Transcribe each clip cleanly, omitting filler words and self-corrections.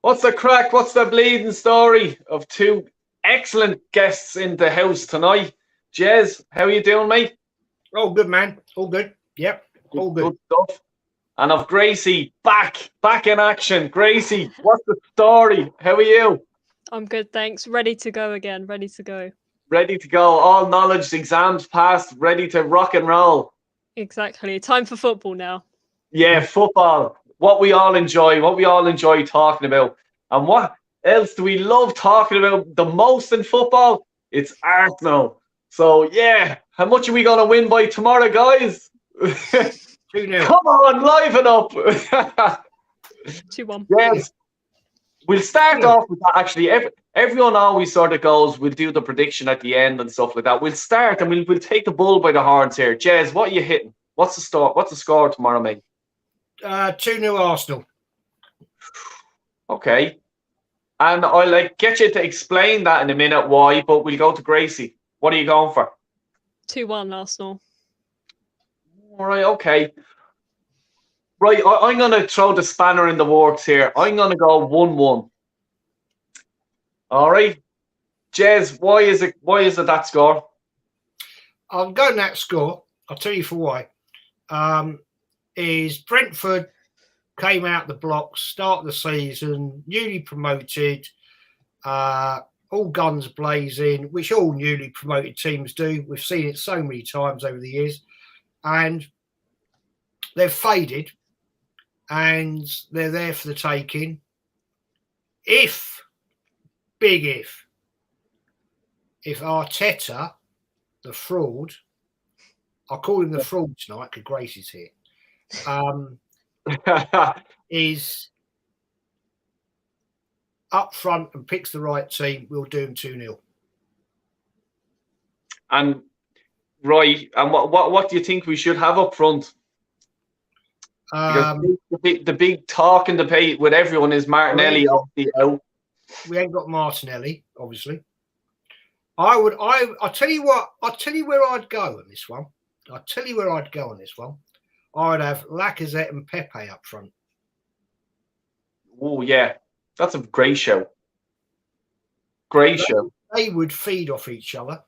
What's the crack? What's the bleeding story of two excellent guests in the house tonight? Jez, how you doing, mate? All good, man. All good. Yep. Good, All good. good stuff. And of Gracie, back in action. Gracie, what's the story? How are you? I'm good, thanks. Ready to go again. Ready to go. Ready to go. All knowledge, exams passed, ready to rock and roll. Exactly. Time for football now. Yeah, football. What we all enjoy talking about. And what else do we love talking about the most in football? It's Arsenal. So yeah, how much are we gonna win by tomorrow, guys? 2-0. Come on, liven up. 2-1. Yes. We'll start off with that actually. Everyone always sort of goes, we'll do the prediction at the end and stuff like that. We'll start and we'll take the bull by the horns here. Jez, what are you hitting? What's the score? What's the score tomorrow, mate? 2-0 Arsenal. Okay. And I'll get you to explain that in a minute why, but we'll go to Gracie. What are you going for? 2-1 Arsenal. All right, okay. Right, I'm going to throw the spanner in the works here. I'm going to go 1-1. All right. Jez, why is it that score? I'm going that score. I'll tell you for why. Is Brentford came out the blocks, start of the season, newly promoted, all guns blazing, which all newly promoted teams do. We've seen it so many times over the years. And they've faded and they're there for the taking. Big if Arteta, the fraud, I'll call him the fraud tonight because Gracie's here, is up front and picks the right team, we'll do him 2-0. And right, and what do you think we should have up front? The big talk and debate with everyone is Martinelli obviously out. We ain't got Martinelli, obviously. I'll tell you where I'd go on this one. I'd have Lacazette and Pepe up front. Oh yeah, that's a great show. Great show. They would feed off each other.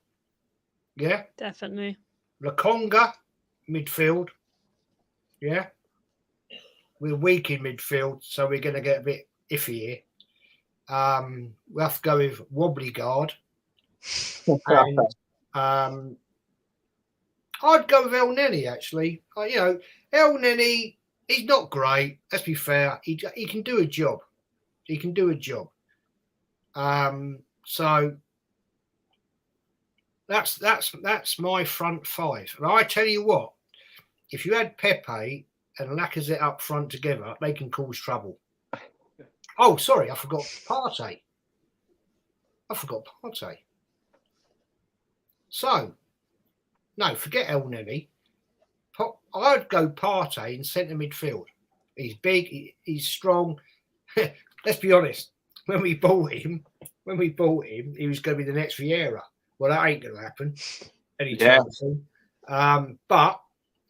Yeah, definitely. Lokonga midfield. Yeah, we're weak in midfield, so we're going to get a bit iffy here. We'll have to go with Wobbly Guard. And I'd go with El Neni, actually. El Neni, he's not great. Let's be fair. He can do a job. So that's my front five. And I tell you what, if you had Pepe and Lacazette up front together, they can cause trouble. Oh, sorry, I forgot Partey. So, no, forget El Neni. I'd go Partey in centre midfield. He's big, he's strong. Let's be honest. When we bought him, he was going to be the next Vieira. Well, that ain't going to happen anytime soon. But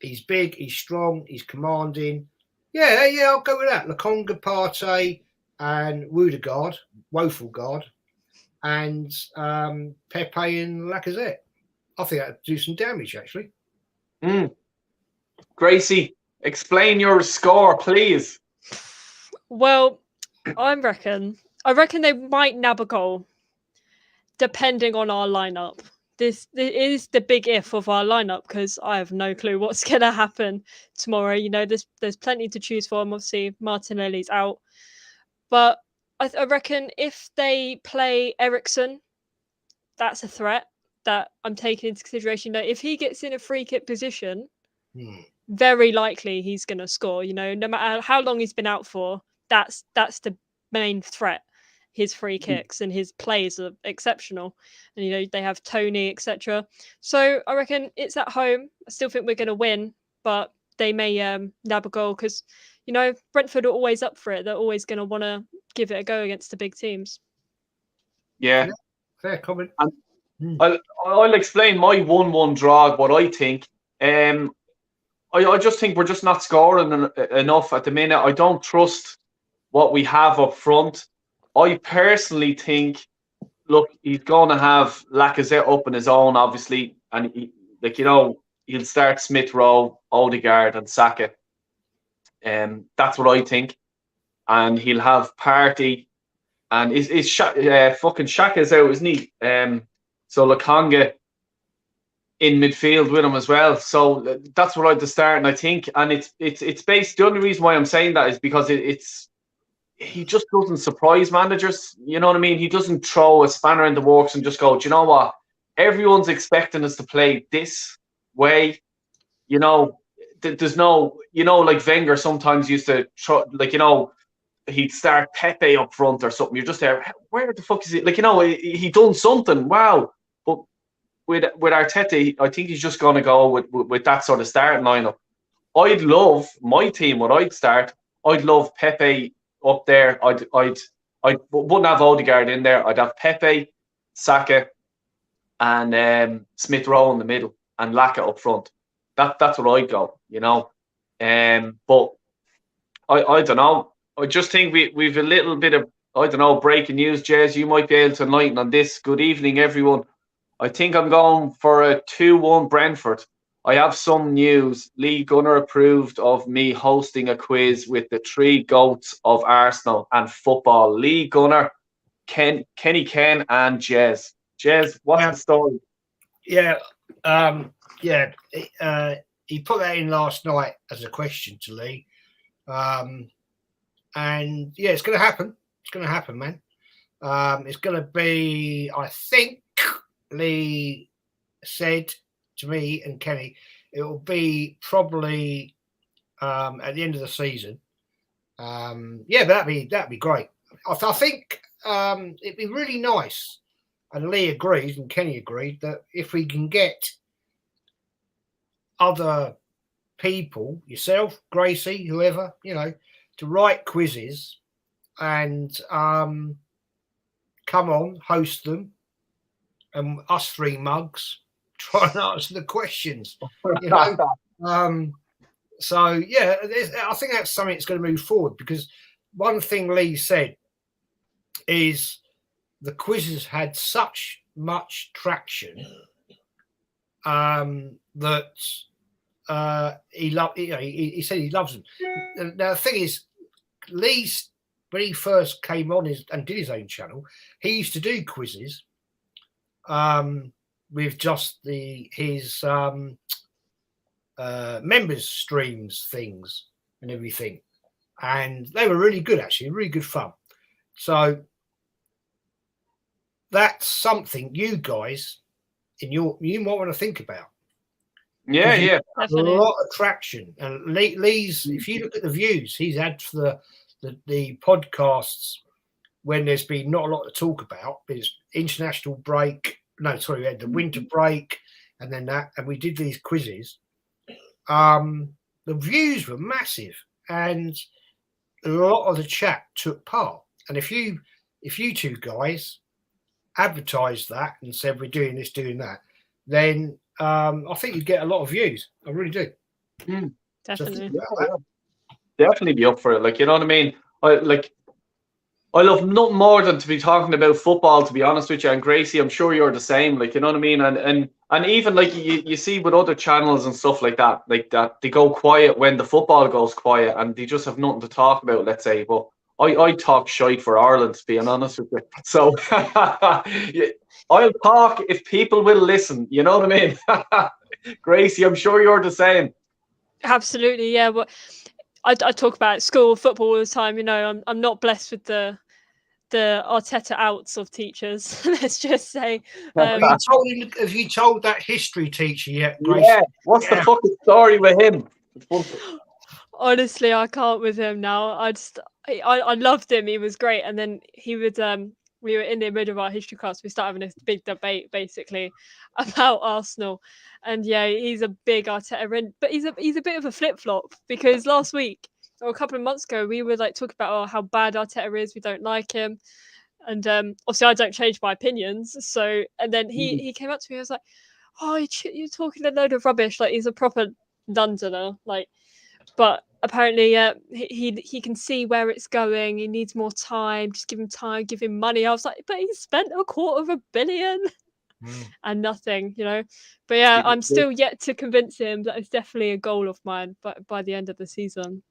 he's big, he's strong, he's commanding. Yeah, I'll go with that. Lokonga, Partey, and Woeful Guard, and Pepe and Lacazette. I think that'd do some damage, actually. Gracie, explain your score, please. Well, I reckon they might nab a goal, depending on our lineup. This is the big if of our lineup because I have no clue what's going to happen tomorrow. There's plenty to choose from. Obviously, Martinelli's out, but I reckon if they play Eriksen, that's a threat that I'm taking into consideration. If he gets in a free kick position, very likely he's going to score. No matter how long he's been out for, that's the main threat. His free kicks and his plays are exceptional, and they have Tony, etc. So I reckon it's at home. I still think we're going to win, but they may nab a goal because Brentford are always up for it. They're always going to want to give it a go against the big teams. Yeah, fair comment. I'll explain my 1-1 draw. What I think. I just think we're just not scoring enough at the minute. I don't trust what we have up front. I personally think, look, he's going to have Lacazette up on his own, obviously, and he'll start Smith Rowe, Odegaard, and Saka. That's what I think, and he'll have Partey, and fucking Shaka's out, isn't he? So Lokonga in midfield with him as well. So that's what I'd to start, and I think, and it's based. The only reason why I'm saying that is because he just doesn't surprise managers. You know what I mean? He doesn't throw a spanner in the works and just go, do you know what? Everyone's expecting us to play this way. There's no, like Wenger sometimes used to try, he'd start Pepe up front or something. You're just there. Where the fuck is he? He done something. Wow. But with Arteta, I think he's just going to go with that sort of starting lineup. I'd love my team. What I'd start. I'd love Pepe up there. I wouldn't have Odegaard in there. I'd have Pepe, Saka, and Smith Rowe in the middle, and Laka up front. That's what I'd go. But I don't know. I just think we've a little bit of, I don't know, breaking news. Jez, you might be able to enlighten on this. Good evening, everyone. I think I'm going for a 2-1 Brentford. I have some news. Lee Gunner approved of me hosting a quiz with the 3 GOATs of Arsenal and football. Lee Gunner, Kenny Ken, and Jez. Jez, what's the story? Yeah, he put that in last night as a question to Lee. And yeah, it's going to happen. It's going to happen, man. It's going to be, I think Lee said to me and Kenny, it will be probably at the end of the season. But that'd be great. I think it'd be really nice, and Lee agreed and Kenny agreed, that if we can get other people, yourself, Gracie, whoever, to write quizzes and come on, host them, and us 3 mugs try and answer the questions. So yeah, I think that's something that's going to move forward, because one thing Lee said is the quizzes had such much traction that he said he loves them. Now the thing is, Lee's, when he first came on and did his own channel, he used to do quizzes with just his members streams things and everything, and they were really good, actually, really good fun. So that's something you guys you might want to think about. Yeah, a lot of traction. And Lee's, if you look at the views he's had for the podcasts when there's been not a lot to talk about, but it's international break. No, sorry, we had the winter break, and then and we did these quizzes. The views were massive, and a lot of the chat took part. And if you 2 guys advertised that and said we're doing this, doing that, then I think you'd get a lot of views. I really do. Definitely. So definitely be up for it. You know what I mean? I love nothing more than to be talking about football, to be honest with you. And Gracie, I'm sure you're the same. You know what I mean? And even you see with other channels and stuff like that, they go quiet when the football goes quiet, and they just have nothing to talk about, let's say. But I talk shite for Ireland, being honest with you. So I'll talk if people will listen. You know what I mean? Gracie, I'm sure you're the same. Absolutely, yeah. Well, I talk about school football all the time. I'm not blessed with the Arteta outs of teachers. Let's just say. Have you told that history teacher yet, Grace? Yeah. What's the fucking story with him? Honestly, I can't with him now. I loved him. He was great. And then he would we were in the middle of our history class. We started having this big debate basically about Arsenal. And yeah, he's a big Arteta, but he's a bit of a flip flop, because last week or a couple of months ago we were talking about how bad Arteta is. We don't like him, and obviously I don't change my opinions. So and then he came up to me. I was like, "Oh, you're talking a load of rubbish." He's a proper Londoner. but apparently he can see where it's going. He needs more time. Just give him time, give him money. I was like, but he spent $250 million and nothing, But yeah, I'm still yet to convince him that it's definitely a goal of mine, but by the end of the season.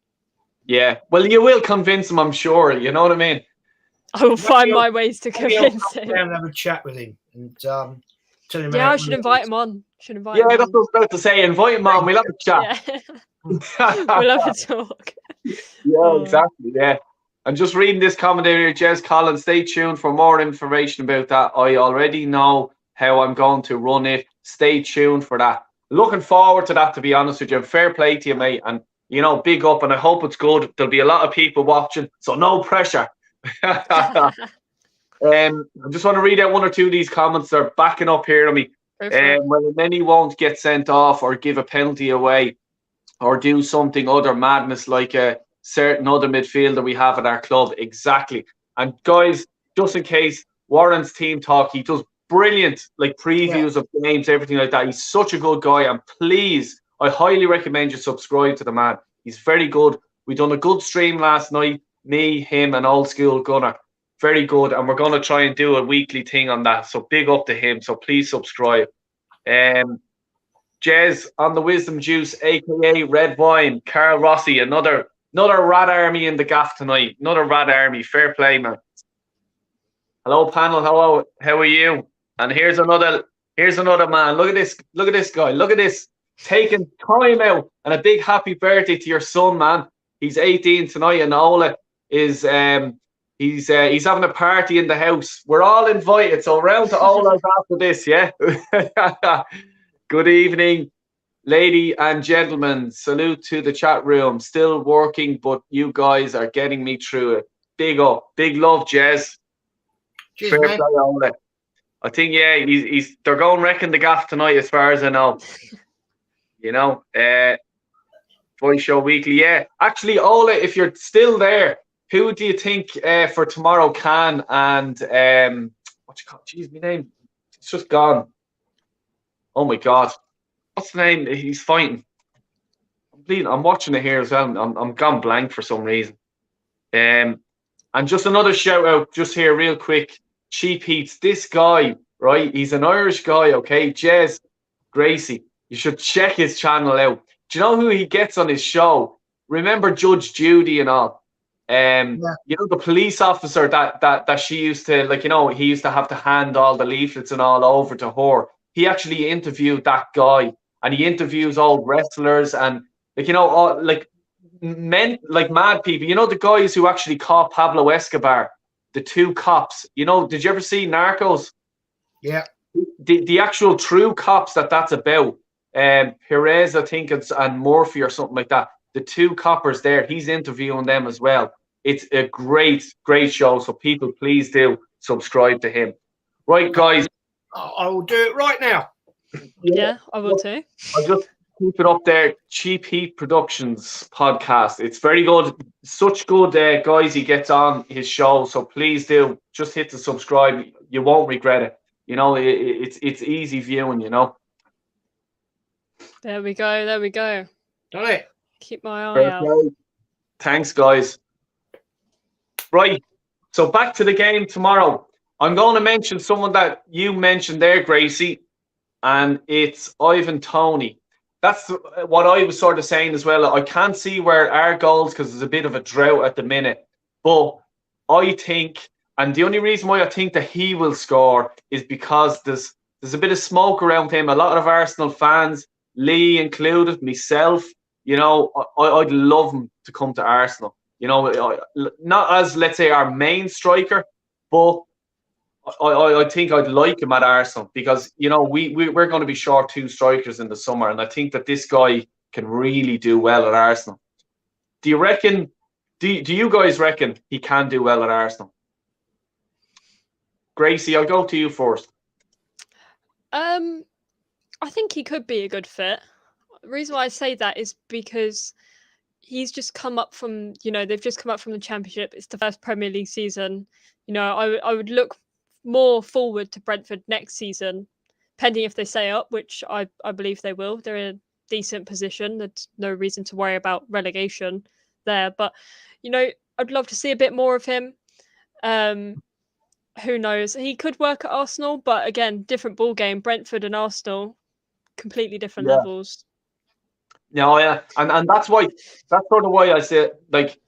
Yeah, well, you will convince him, I'm sure. You know what I mean? I will find my ways to convince him. And have a chat with him and tell him. Yeah, I should invite him on. That's what I was about to say. Invite him on. We'll have a chat. Yeah. We'll have a talk. Yeah, exactly. Yeah. I'm just reading this comment here, Jez Collins. Stay tuned for more information about that. I already know how I'm going to run it. Stay tuned for that. Looking forward to that, to be honest with you. Fair play to you, mate. And, big up. And I hope it's good. There'll be a lot of people watching, so no pressure. I just want to read out one or two of these comments. They're backing up here on me. Well, many won't get sent off or give a penalty away or do something other madness like a certain other midfielder we have at our club. Exactly. And guys, just in case, Warren's team talk, he does brilliant previews of games, everything like that. He's such a good guy, and please, I highly recommend you subscribe to the man. He's very good. We done a good stream last night, me, him, and Old School Gunner. Very good, and we're going to try and do a weekly thing on that. So big up to him. So please subscribe. Jez on the Wisdom Juice, aka Red Wine, Carl Rossi, another rat army in the gaff tonight. Another rat army. Fair play, man. Hello, panel. Hello. How are you? And here's another man. Look at this guy. Look at this. Taking time out, and a big happy birthday to your son, man. He's 18 tonight, and Ola is he's having a party in the house. We're all invited, so round to Ola's after this, yeah. Good evening, lady and gentlemen. Salute to the chat room. Still working, but you guys are getting me through it. Big up, big love, Jez. Cheers, fair man. play, Ola. I think they're going wrecking the gaff tonight, as far as I know. Voice Show Weekly. Yeah, actually, Ola, if you're still there, who do you think for tomorrow can and what you call? Jeez, my name, it's just gone. Oh my God, what's the name? He's fighting. I'm watching it here as well. I'm gone blank for some reason. And just another shout out, just here, real quick. Cheap Heats. This guy, right? He's an Irish guy. Okay, Jez Gracie. You should check his channel out. Do you know who he gets on his show? Remember Judge Judy and all? The police officer that she used to, he used to have to hand all the leaflets and all over to her. He actually interviewed that guy, and he interviews old wrestlers and men, mad people. The guys who actually caught Pablo Escobar, the two cops. Did you ever see Narcos? Yeah. The actual true cops that's about. Perez, I think and Murphy or something like that. The two coppers there, he's interviewing them as well. It's a great, great show. So people, please do subscribe to him. Right, guys. I will do it right now. Yeah, I will too. I'll just keep it up there. Cheap Heat Productions podcast. It's very good. Such good guys he gets on his show. So please do just hit the subscribe. You won't regret it. It's easy viewing. There we go. Done it. Keep my eye out. Thanks, guys. Right. So back to the game tomorrow. I'm going to mention someone that you mentioned there, Gracie, and it's Ivan Toney. That's what I was sort of saying as well. I can't see where our goals, because there's a bit of a drought at the minute. But I think, and the only reason why I think that he will score is because there's a bit of smoke around him. A lot of Arsenal fans, Lee included, myself, I'd love him to come to Arsenal. Not as, let's say, our main striker, but I think I'd like him at Arsenal because, we're going to be short two strikers in the summer, and I think that this guy can really do well at Arsenal. Do you reckon, do you guys reckon he can do well at Arsenal? Gracie, I'll go to you first. I think he could be a good fit. The reason why I say that is because he's just come up from, they've just come up from the Championship. It's the first Premier League season. I would look more forward to Brentford next season, pending if they stay up, which I believe they will. They're decent position. There's no reason to worry about relegation there. But, I'd love to see a bit more of him. Who knows? He could work at Arsenal, but again, different ball game. Brentford and Arsenal, completely different levels. No, yeah, and that's sort of why I say, like,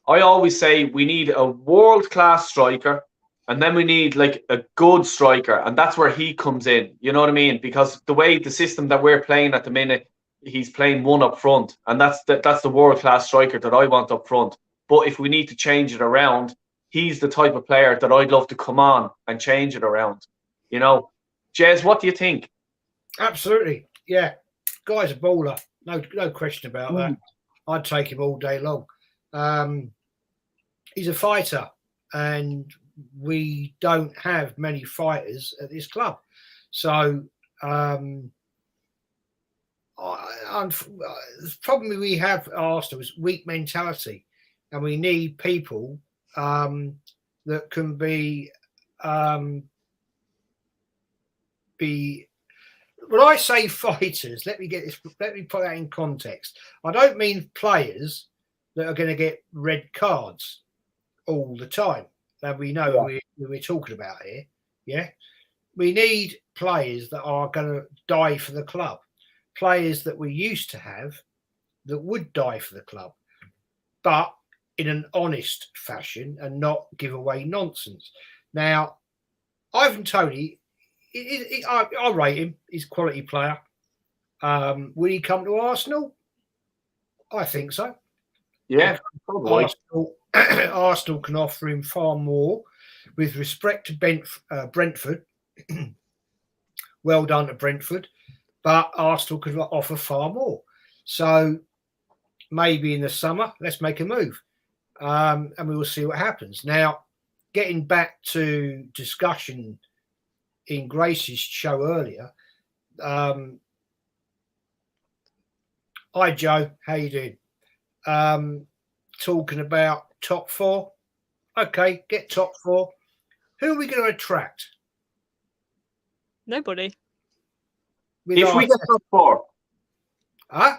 I always say we need a world-class striker, and then we need like a good striker, and that's where he comes in. You know what I mean? Because the way the system that we're playing at the minute, he's playing one up front, and that's the world-class striker that I want up front. But if we need to change it around, he's the type of player that I'd love to come on and change it around. Jez, what do you think? Absolutely, yeah. Guy's a baller, no question about that. I'd take him all day long. He's a fighter, and we don't have many fighters at this club. So the problem we have at Arsenal is weak mentality, and we need people that can be. When I say fighters, let me put that in context. I don't mean players that are going to get red cards all the time. That we know who we're talking about here. Yeah, we need players that are going to die for the club. Players that we used to have that would die for the club, but in an honest fashion and not give away nonsense. Now, Ivan Toney, I rate him. He's a quality player. Will he come to Arsenal? I think so. Yeah, probably. Arsenal can offer him far more. With respect to Brentford, well done to Brentford, but Arsenal could offer far more. So maybe in the summer, let's make a move, and we will see what happens. Now, getting back to discussion in Gracie's show earlier. Hi, Joe. How you doing? Talking about top four. Okay, get top four. Who are we going to attract? Nobody. If we get top four. Huh?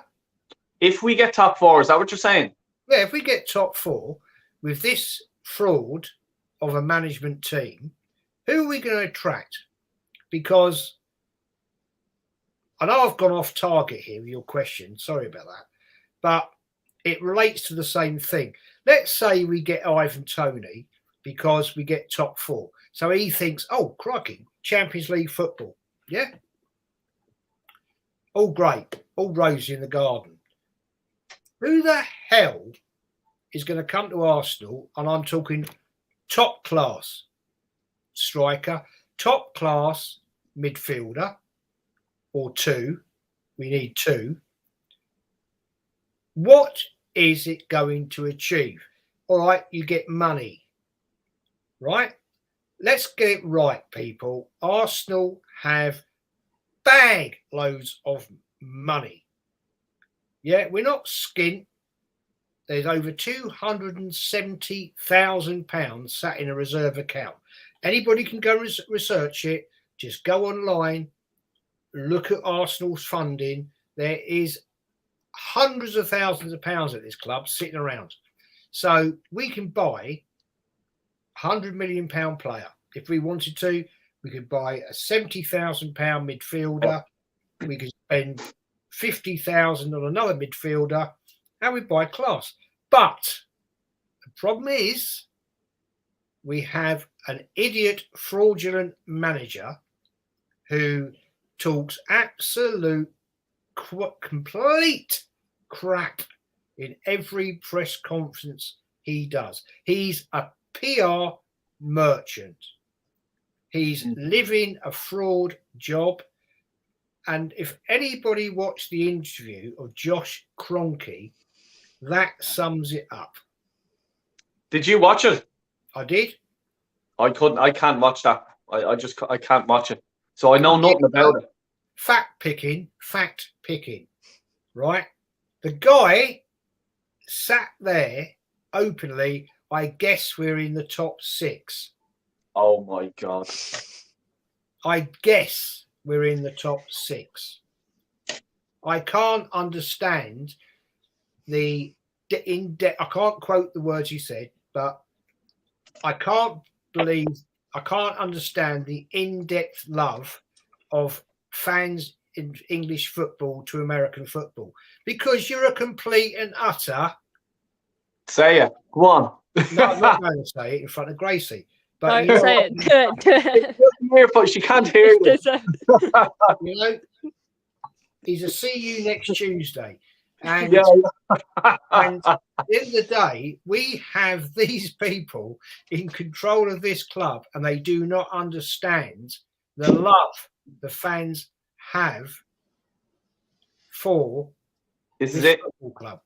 If we get top four, is that what you're saying? Yeah, if we get top four with this fraud of a management team, who are we going to attract? Because I know I've gone off target here with your question. Sorry about that. But it relates to the same thing. Let's say we get Ivan Toney because we get top four. So he thinks, oh, crikey, Champions League football. Yeah? All great. All rosy in the garden. Who the hell is going to come to Arsenal? And I'm talking top class striker, top class midfielder, or two. We need two. What is it going to achieve? All right, you get money, right? Let's get it right, people. Arsenal have bag loads of money. Yeah, we're not skint. There's over £270,000 sat in a reserve account. Anybody can go research it. Just go online, look at Arsenal's funding. There is hundreds of thousands of pounds at this club sitting around. So we can buy £100 million player. If we wanted to, we could buy a £70,000 midfielder. We could spend £50,000 on another midfielder, and we buy class. But the problem is we have an idiot, fraudulent manager who talks absolute complete crap in every press conference he does. He's a PR merchant. He's living a fraud job. And if anybody watched the interview of Josh Kroenke, that sums it up. Did you watch it? I did. I can't watch that. I can't watch it. So I know nothing about it. Fact picking, right? The guy sat there openly. I guess we're in the top 6. Oh my God. I guess we're in the top 6. I can't understand the in-depth. I can't quote the words you said, but I can't understand the in-depth love of fans in English football to American football, because you're a complete and utter. Say it. Go on. No, I'm not going to say it in front of Gracie. But No, say it. Do it. But she can't hear you. You know, he's a see you next Tuesday. And, Yeah. and at the end of the day, we have these people in control of this club, and they do not understand the love the fans have for This is this it. football club.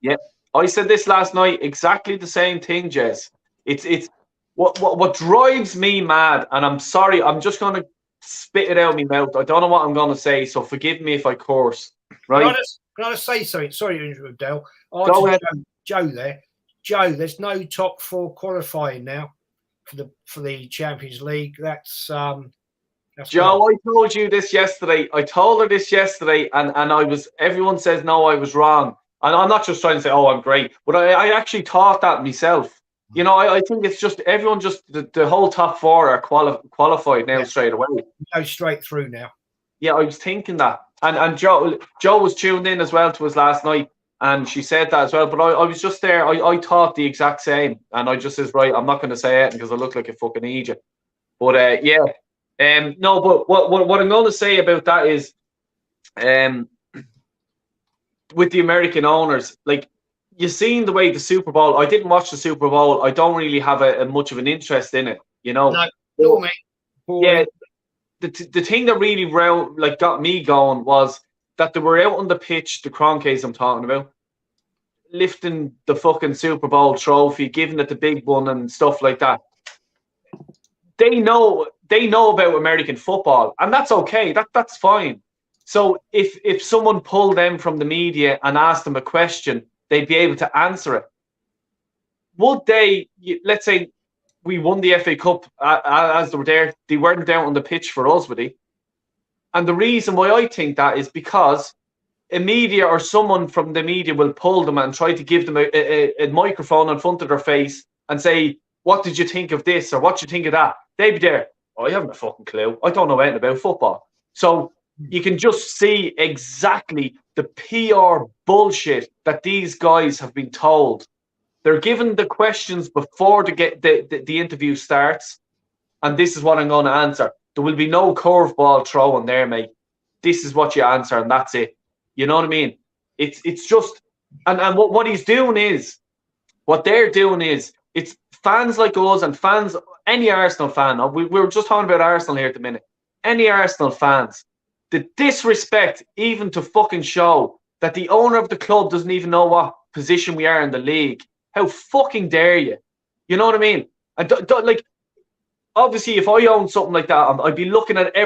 Yeah, I said this last night. Exactly the same thing, Jez. It's what drives me mad, and I'm sorry. I'm just gonna spit it out of my mouth. I don't know what I'm gonna say, so forgive me if I curse. Right? Can I just say something? Sorry to interrupt, Dale. Go ahead. Joe there. Joe, there's no top 4 qualifying now for the Champions League. That's Joe, I told you this yesterday. I told her this yesterday, and everyone says no, I was wrong. And I'm not just trying to say, oh, I'm great, but I actually thought that myself. You know, I think it's just everyone, just the whole top 4 are qualified now straight away. Go straight through now. Yeah, I was thinking that. And Joe was tuned in as well to us last night, and she said that as well. But I was just there. I thought the exact same, and I just says, right, I'm not going to say it because I look like a fucking idiot. But yeah. No, but what I'm going to say about that is, with the American owners, like, you've seen the way the Super Bowl. I didn't watch the Super Bowl. I don't really have a much of an interest in it. You know. No, no, mate. Yeah. The thing that really got me going was that they were out on the pitch, the Cronkies I'm talking about, lifting the fucking Super Bowl trophy, giving it the big one and stuff like that. They know about American football, and that's okay. That's fine. So if someone pulled them from the media and asked them a question, they'd be able to answer it. Would they? Let's say we won the FA Cup as they were there. They weren't down on the pitch for us, would they? And the reason why I think that is because a media or someone from the media will pull them and try to give them a microphone in front of their face and say, what did you think of this, or what did you think of that? They'd be there, oh, I haven't a fucking clue. I don't know anything about football. So you can just see exactly the PR bullshit that these guys have been told. They're given the questions before the interview starts, and this is what I'm going to answer. There will be no curveball throw in there, mate. This is what you answer, and that's it. You know what I mean? It's just, and what he's doing is, what they're doing is, it's fans like us and fans, any Arsenal fan. We were just talking about Arsenal here at the minute. Any Arsenal fans, the disrespect even to fucking show that the owner of the club doesn't even know what position we are in the league. How fucking dare you? You know what I mean? And like, obviously, if I owned something like that, I'd be looking at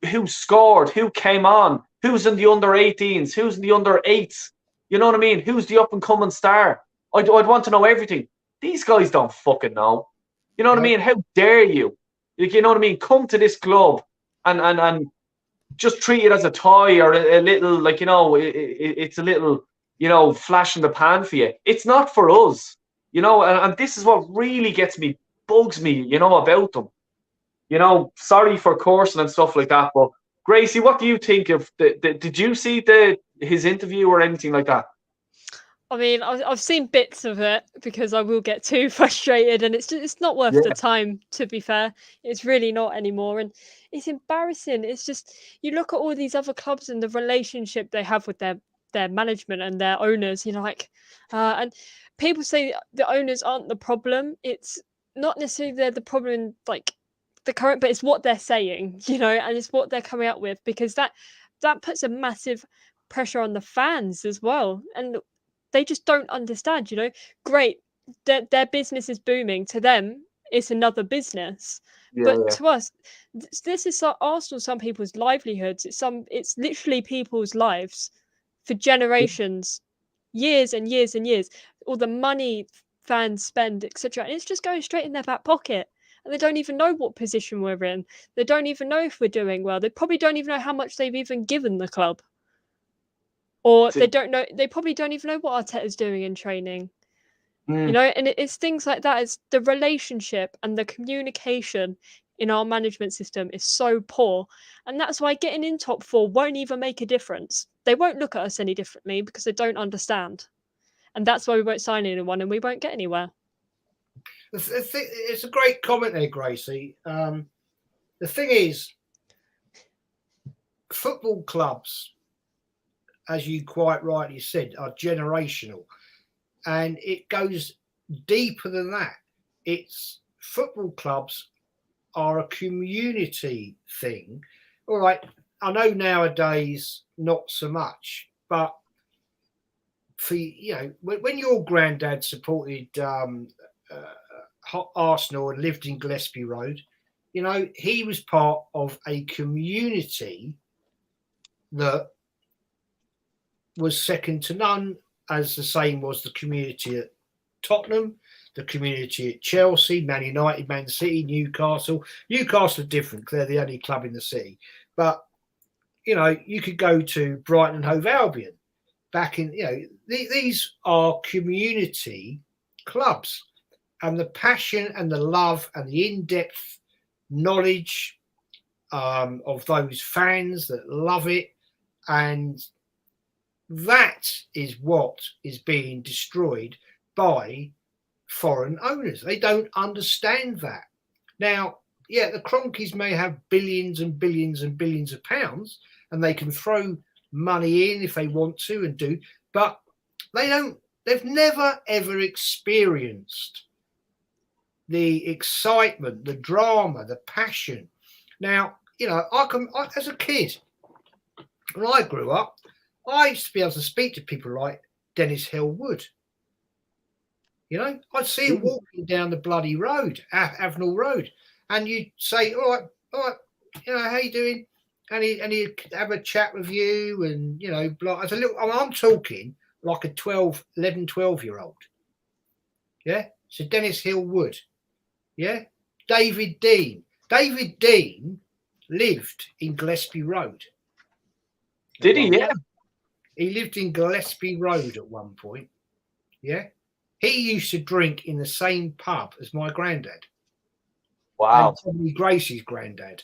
who scored, who came on, who's in the under 18s, who's in the under 8s. You know what I mean? Who's the up and coming star? I'd want to know everything. These guys don't fucking know. You know what I mean? How dare you? You know what I mean? Come to this club and just treat it as a toy or a little, like, you know, it's a little, you know, flash in the pan for you. It's not for us, you know, and this is what really bugs me, you know, about them. You know, sorry for cursing and stuff like that, but Gracie, what do you think of did you see his interview or anything like that? I mean, I've seen bits of it because I will get too frustrated, and it's not worth the time, to be fair. It's really not anymore, and it's embarrassing. It's just, you look at all these other clubs and the relationship they have with their management and their owners, you know, like, and people say the owners aren't the problem. It's not necessarily they're the problem in, like, the current, but it's what they're saying, you know, and it's what they're coming out with, because that puts a massive pressure on the fans as well, and they just don't understand, you know. Great, their business is booming. To them, it's another business. But to us, this is Arsenal, some people's livelihoods. It's literally people's lives for generations, years and years and years. All the money fans spend, etc. And it's just going straight in their back pocket. And they don't even know what position we're in. They don't even know if we're doing well. They probably don't even know how much they've even given the club. or they don't know. They probably don't even know what Arteta's doing in training. You know, and it's things like that. It's the relationship and the communication in our management system is so poor, and that's why getting in top four won't even make a difference. They won't look at us any differently because they don't understand, and that's why we won't sign anyone and we won't get anywhere. It's a great comment there, Gracie. The thing is, football clubs, as you quite rightly said, are generational, and it goes deeper than that. It's football clubs are a community thing. All right, I know nowadays not so much, but for when your granddad supported Arsenal and lived in Gillespie Road, he was part of a community that was second to none, as the same was the community at Tottenham, the community at Chelsea, Man United, Man City, Newcastle. Newcastle are different because they're the only club in the city. But, you could go to Brighton and Hove Albion. Back in, these are community clubs. And the passion and the love and the in-depth knowledge of those fans that love it, and that is what is being destroyed by foreign owners. They don't understand that. Now, yeah, the Cronkies may have billions and billions and billions of pounds, and they can throw money in if they want to and do, but they've never ever experienced the excitement, the drama, the passion. Now, I as a kid, when I grew up, I used to be able to speak to people like Dennis Hill Wood. I'd see him walking down the bloody road, Avenel Road, and you'd say, all right, how you doing? And he'd have a chat with you, and, as a little, I'm talking like a 12-year-old. Yeah? So Dennis Hill Wood. Yeah? David Dean. David Dean lived in Gillespie Road. Did he? Yeah. He lived in Gillespie Road at one point. Yeah. He used to drink in the same pub as my granddad. Wow. And probably Gracie's granddad.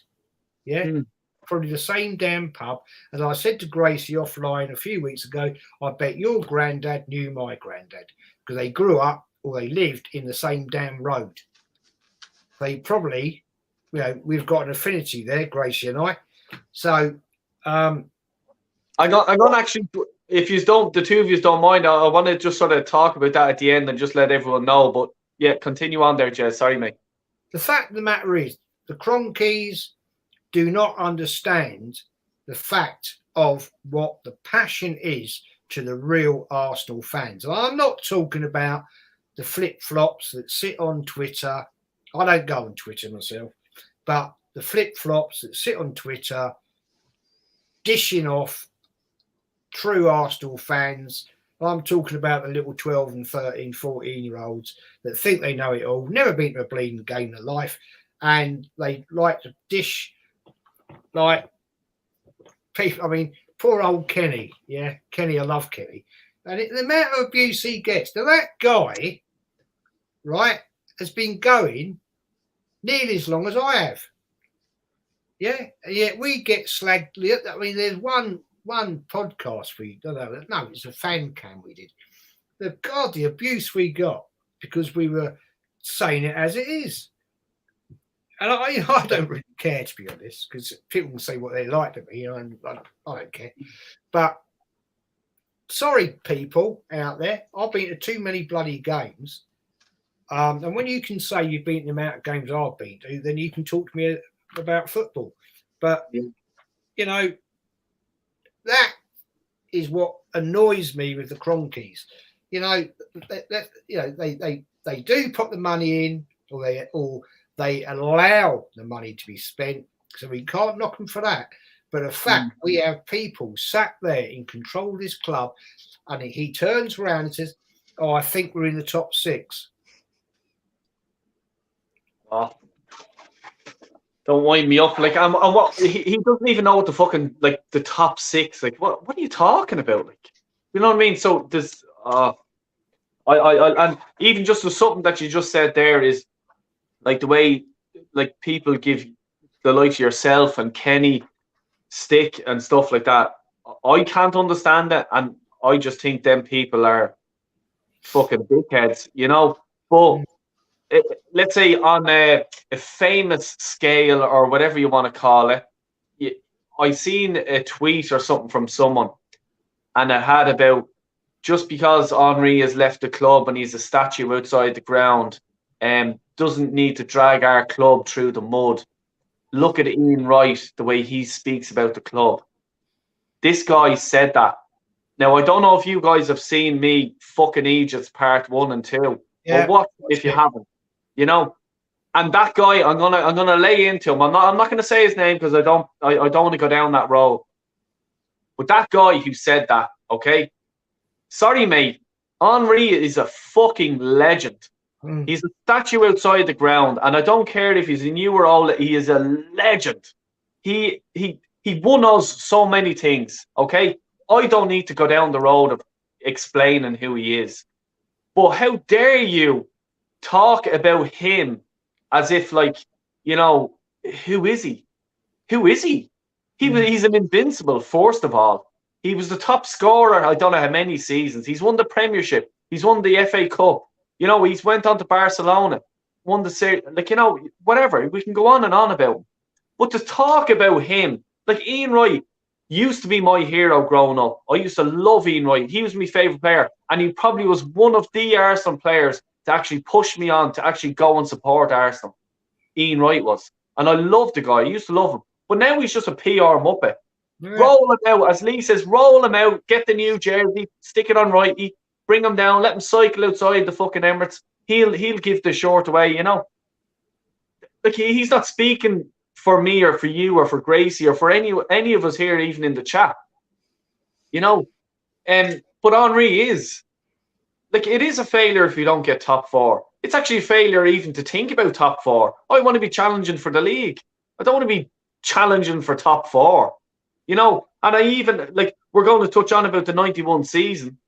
Yeah. Probably the same damn pub. And I said to Gracie offline a few weeks ago, I bet your granddad knew my granddad because they grew up or they lived in the same damn road. They probably, we've got an affinity there, Gracie and I. So, I'm gonna actually, if you don't, the two of you don't mind, I want to just sort of talk about that at the end and just let everyone know. But yeah, continue on there, Jez. Sorry, mate. The fact of the matter is, the Cronkies do not understand the fact of what the passion is to the real Arsenal fans. And I'm not talking about the flip-flops that sit on Twitter. I don't go on Twitter myself, but the flip-flops that sit on Twitter dishing off true Arsenal fans. I'm talking about the little 12 and 13, 14-year-olds that think they know it all, never been to a bleeding game in their life, and they like to dish like people. I mean, poor old Kenny. Yeah, Kenny, I love Kenny. And the amount of abuse he gets. Now, that guy, right, has been going nearly as long as I have. Yeah, and yet we get slagged. I mean, there's one podcast we don't know. No, it's a fan cam we did. The abuse we got because we were saying it as it is. And I don't really care, to be honest, because people can say what they like to me, and I don't care. But sorry, people out there, I've been to too many bloody games. And when you can say you've been to the amount of games I've been to, then you can talk to me about football. But, that is what annoys me with the Cronkies. They do put the money in, or they allow the money to be spent, so we can't knock them for that. But the fact we have people sat there in control of this club, and he turns around and says, "Oh, I think we're in the top 6." Oh. Don't wind me up. Like, and what he doesn't even know what the fucking like the top six. Like, what are you talking about? Like, you know what I mean? So there's and even just with something that you just said there is like the way like people give the likes of yourself and Kenny stick and stuff like that. I can't understand it, and I just think them people are fucking dickheads, you know. But let's say on a famous scale or whatever you want to call it, I seen a tweet or something from someone, and it had about just because Henri has left the club and he's a statue outside the ground, doesn't need to drag our club through the mud. Look at Ian Wright, the way he speaks about the club. This guy said that. Now, I don't know if you guys have seen me fucking Egypt's part 1 and 2. Yeah. Or what if you haven't? You know? And that guy, I'm gonna lay into him. I'm not gonna say his name because I don't want to go down that road. But that guy who said that, okay? Sorry, mate. Henri is a fucking legend. He's a statue outside the ground, and I don't care if he's a new or old. He is a legend. He won us so many things. Okay, I don't need to go down the road of explaining who he is. But how dare you talk about him as if, like, you know, who is he? Who is he? He's an invincible. First of all, he was the top scorer. I don't know how many seasons. He's won the Premiership. He's won the FA Cup. You know, he's went on to Barcelona, won the series. Like, you know, whatever. We can go on and on about him. But to talk about him, like Ian Wright used to be my hero growing up. I used to love Ian Wright. He was my favourite player. And he probably was one of the Arsenal players to actually push me on to actually go and support Arsenal. Ian Wright was. And I loved the guy. I used to love him. But now he's just a PR muppet. Yeah. Roll him out. As Lee says, roll him out. Get the new jersey. Stick it on righty. Bring him down. Let him cycle outside the fucking Emirates. He'll give the shirt away, you know. Like, he's not speaking for me or for you or for Gracie or for any of us here, even in the chat. You know. But Henri is. Like, it is a failure if you don't get top 4. It's actually a failure even to think about top 4. I want to be challenging for the league. I don't want to be challenging for top 4. You know, and I even, like, we're going to touch on about the 91 season.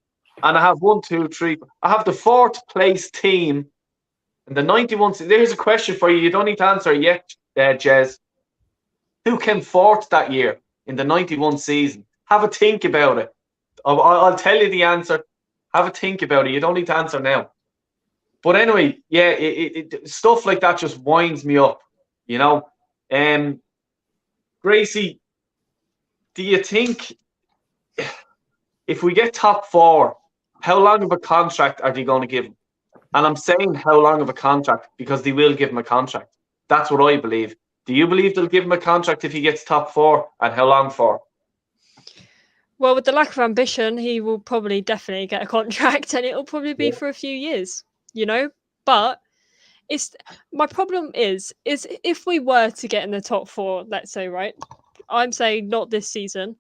And I have 1, 2, 3. I have the 4th place team in the 91 season. There's a question for you. You don't need to answer it yet, Jez. Who came 4th that year in the 91 season? Have a think about it. I'll tell you the answer. Have a think about it. You don't need to answer now. But anyway, yeah, stuff like that just winds me up, you know. Gracie, do you think if we get top 4, how long of a contract are they going to give him? And I'm saying how long of a contract because they will give him a contract. That's what I believe. Do you believe they'll give him a contract if he gets top 4, and how long for? Well, with the lack of ambition, he will probably definitely get a contract, and it'll probably be for a few years, you know. But my problem is if we were to get in the top 4, let's say, right? I'm saying not this season,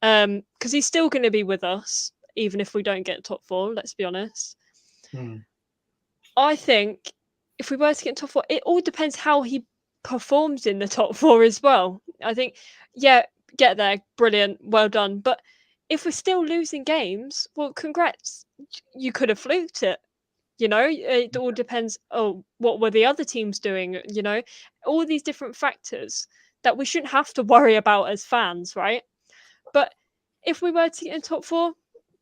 because he's still going to be with us even if we don't get top 4. Let's be honest. I think if we were to get top 4, it all depends how he performs in the top 4 as well. I think, yeah, get there, brilliant, well done. But if we're still losing games, well, congrats, you could have fluked it. You know, it all depends. Oh, what were the other teams doing? You know, all these different factors that we shouldn't have to worry about as fans, right? But if we were to get in top 4,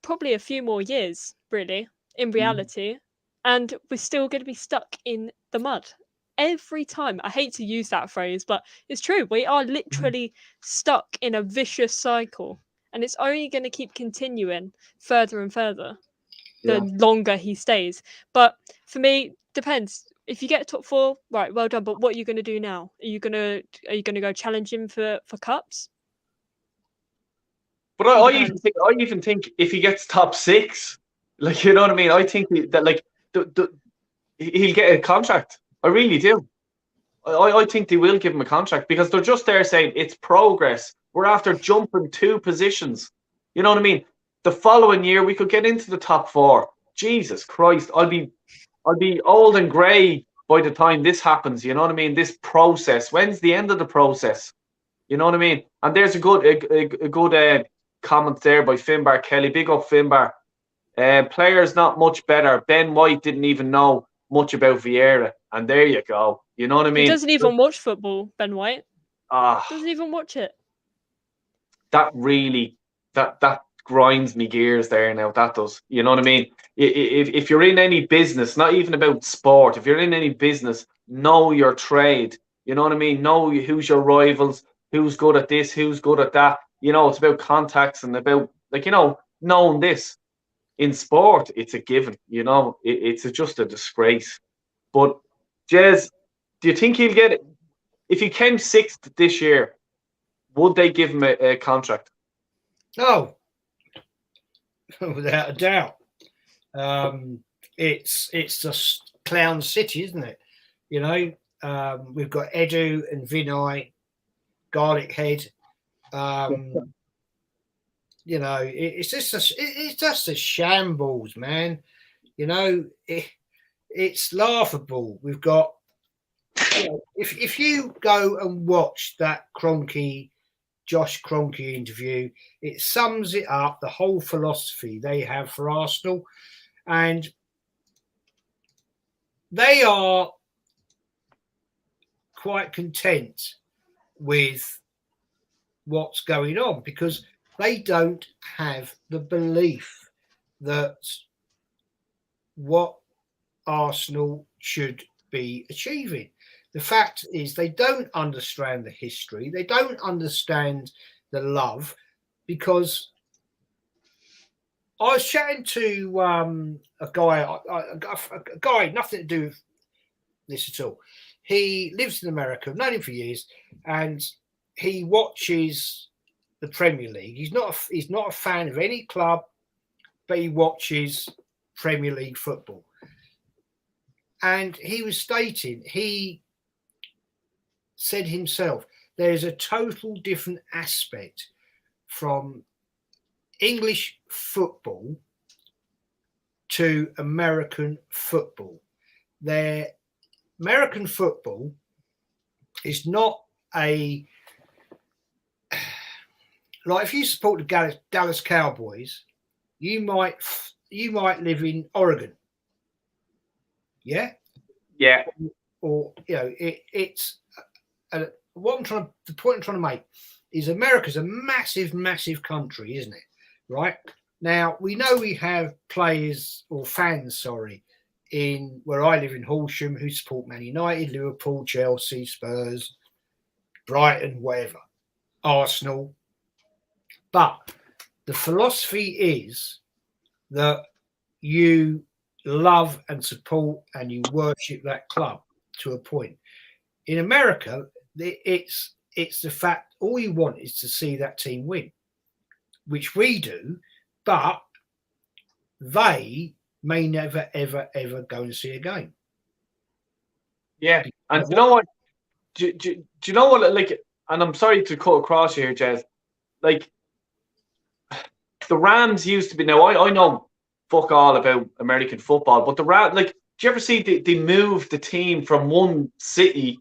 probably a few more years, really, in reality, and we're still going to be stuck in the mud every time. I hate to use that phrase, but it's true. We are literally stuck in a vicious cycle, and it's only going to keep continuing further and further the longer he stays. But for me, depends. If you get top 4, right, well done. But what are you going to do now? Are you going to go challenge him for cups? But I even think if he gets top 6, like, you know what I mean. I think that like he'll get a contract. I really do. I think they will give him a contract because they're just there saying it's progress. We're after jumping 2 positions. You know what I mean? The following year we could get into the top 4. Jesus Christ, I'll be old and grey by the time this happens. You know what I mean? This process. When's the end of the process? You know what I mean? And there's a good comment there by Finbar Kelly. Big up Finbar. Players not much better. Ben White didn't even know much about Vieira, and there you go. You know what I mean? He doesn't even watch football, Ben White. Ah, Doesn't even watch it. that really that grinds me gears there now. That does. You know what I mean? If you're in any business, not even about sport, if you're in any business, know your trade. You know what I mean? Know who's your rivals, who's good at this, who's good at that. You know, it's about contacts and about, like, you know, knowing this. In sport, it's a given. You know, it's just a disgrace. But Jez, do you think he'll get it? If he came sixth this year, would they give him a contract? No, without a doubt. It's just clown city, isn't it? You know, we've got Edu and Vinay, Garlic Head. You know, it's just a shambles, man. You know, it's laughable. We've got, you know, if you go and watch that Josh Kroenke interview, it sums it up, the whole philosophy they have for Arsenal. And they are quite content with what's going on because they don't have the belief that what Arsenal should be achieving. The fact is they don't understand the history. They don't understand the love because I was chatting to a guy, nothing to do with this at all. He lives in America. I've known him for years, and he watches the Premier League. He's not a fan of any club, but he watches Premier League football. And he was stating, he said himself, there's a total different aspect from English football to American football. Their American football is not a, like if you support the Dallas Cowboys, you might live in Oregon. Yeah. Yeah. Or, you know, it's the point I'm trying to make is America's a massive, massive country, isn't it? Right now, we know we have players or fans, in where I live in Horsham who support Man United, Liverpool, Chelsea, Spurs, Brighton, whatever, Arsenal. But the philosophy is that you love and support and you worship that club to a point. In America, it's the fact all you want is to see that team win, which we do, but they may never, ever, ever go and see a game. Yeah, and you know what? Do you know what? Like, and I'm sorry to cut across you here, Jez. Like, the Rams used to be. Now I know fuck all about American football, but the Rams, like, do you ever see they moved the team from one city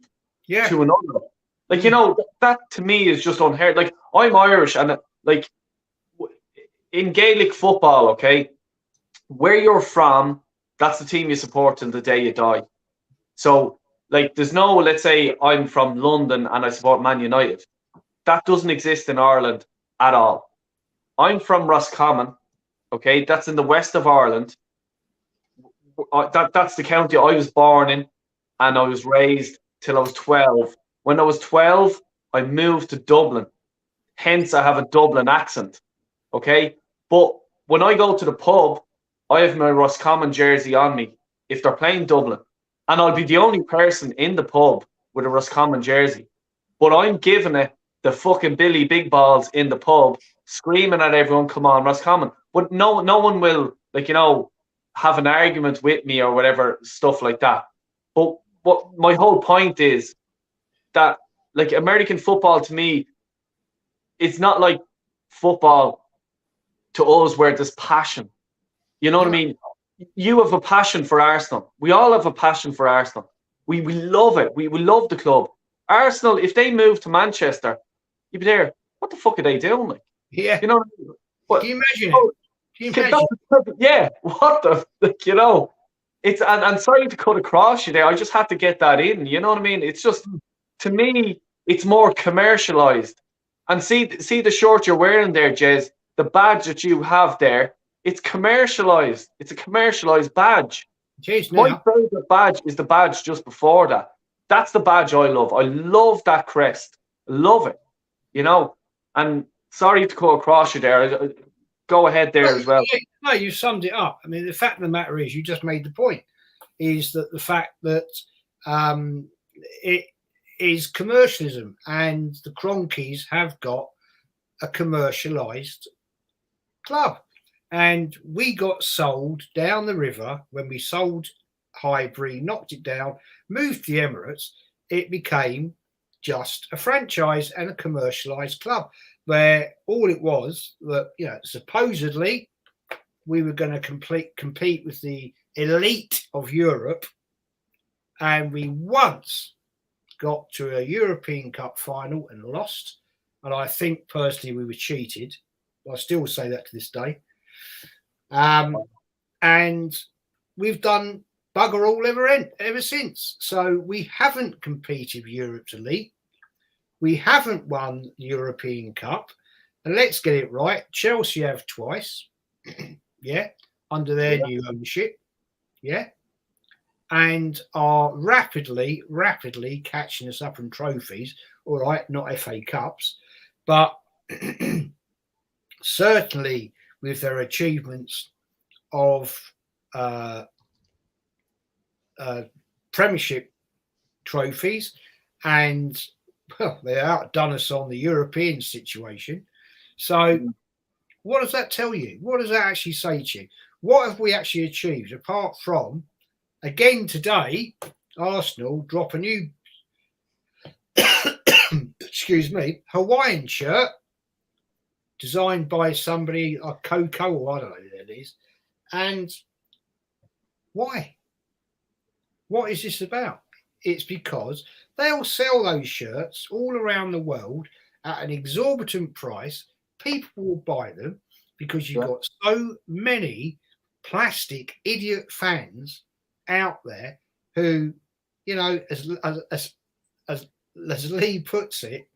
to another? Like, you know, that to me is just unheard. Like, I'm Irish, and like in Gaelic football, okay, where you're from, that's the team you support till the day you die. So, like, there's no, let's say I'm from London and I support Man United. That doesn't exist in Ireland at all. I'm from Roscommon, okay, that's in the west of Ireland. That's the county I was born in, and I was raised till I was 12. When I was 12, I moved to Dublin. Hence, I have a Dublin accent, okay? But when I go to the pub, I have my Roscommon jersey on me if they're playing Dublin. And I'll be the only person in the pub with a Roscommon jersey. But I'm giving it the fucking Billy Big Balls in the pub, screaming at everyone, come on, Roscommon. But no one will, like, you know, have an argument with me or whatever, stuff like that. But what my whole point is that, like, American football to me, it's not like football to us where there's passion. You know what I mean? You have a passion for Arsenal. We all have a passion for Arsenal. We love it. We love the club. Arsenal, if they move to Manchester, you'd be there. What the fuck are they doing? Like, Yeah. you know, what, Can you imagine it? Can you imagine? yeah, what the, like, you know, it's, and sorry to cut across you there. I just had to get that in. You know what I mean? It's just, to me, it's more commercialized. And see the shirt you're wearing there, Jez, the badge that you have there, it's commercialized. It's a commercialized badge. Jeez, My now. favorite badge is the badge just before that. That's the badge I love. I love that crest. I love it. You know, and sorry to cut across you there. Go ahead there as well. No, you summed it up. I mean, the fact of the matter is, you just made the point, is that the fact that it is commercialism, and the Cronkies have got a commercialized club. And we got sold down the river when we sold Highbury, knocked it down, moved to the Emirates. It became just a franchise and a commercialized club, where all it was that, you know, supposedly we were going to compete with the elite of Europe, and we once got to a European Cup final and lost. And I think personally we were cheated. I still say that to this day. And we've done bugger all ever since. So we haven't competed with Europe's elite. We haven't won the European Cup. And let's get it right. Chelsea have twice. Yeah. Under their new ownership. Yeah. And are rapidly catching us up in trophies. All right, not FA Cups, but certainly with their achievements of Premiership trophies, and well, they outdone us on the European situation. So what does that tell you? What does that actually say to you? What have we actually achieved, apart from, again today, Arsenal drop a new excuse me, Hawaiian shirt designed by somebody like Coco, or I don't know who that is. And why? What is this about? It's because they'll sell those shirts all around the world at an exorbitant price. People will buy them because you've got so many plastic idiot fans out there who, you know, as Lee puts it,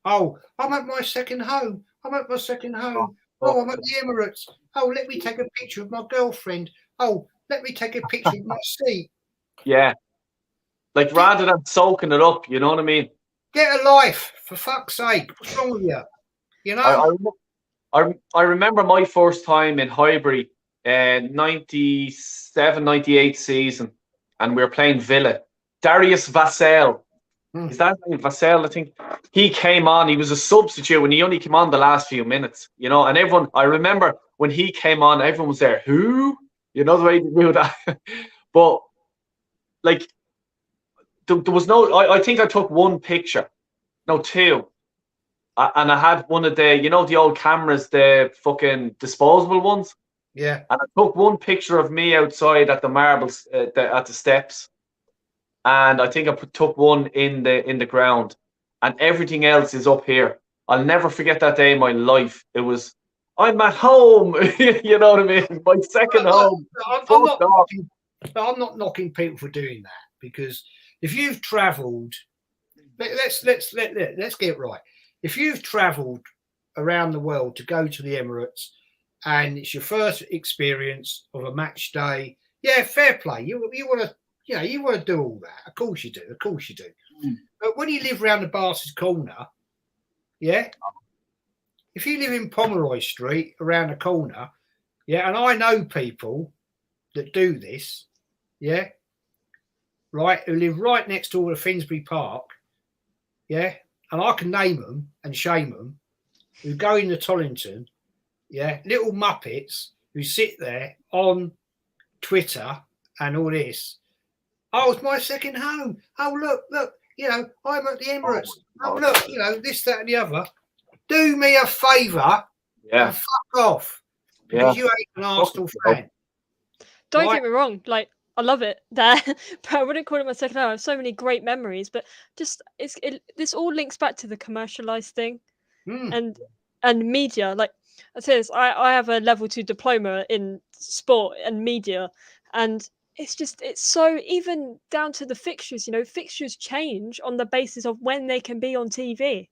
oh, I'm at my second home. I'm at my second home. Oh, I'm at the Emirates. Oh, let me take a picture of my girlfriend. Oh, let me take a picture of my seat. Yeah. Like, rather than soaking it up, you know what I mean? Get a life, for fuck's sake. What's wrong with you? You know? I remember my first time in Highbury, 97, 98 season, and we were playing Villa. Darius Vassell. Is that his name? Vassell, I think. He came on. He was a substitute, and he only came on the last few minutes, you know. And everyone, I remember when he came on, everyone was there. Who? You know the way they do that. But, like, there was no. I think I took one picture, no, two, and I had one of the, you know, the old cameras, the fucking disposable ones. Yeah. And I took one picture of me outside at the marbles at the steps. And I think I took one in the ground, and everything else is up here. I'll never forget that day in my life. It was, I'm at home. You know what I mean? My second home. I'm not knocking people for doing that, because if you've travelled, let's get it right. If you've travelled around the world to go to the Emirates, and it's your first experience of a match day, yeah, fair play. You want to. You know, you want to do all that. Of course you do. Of course you do. But when you live around the Barces corner, yeah, if you live in Pomeroy Street around the corner, yeah, and I know people that do this, yeah, right, who live right next door to Finsbury Park, yeah, and I can name them and shame them, who go into Tollington, yeah, little muppets who sit there on Twitter and all this. Oh, it's my second home. Oh, look, you know, I'm at the Emirates. Oh, look, you know, this, that, and the other. Do me a favour and fuck off. Because you ain't an Arsenal fan. Don't get me wrong. Like, I love it there, but I wouldn't call it my second home. I have so many great memories, but just this all links back to the commercialized thing and media. Like I say this, I have a level 2 diploma in sport and media, and it's so even down to the fixtures. Fixtures change on the basis of when they can be on TV.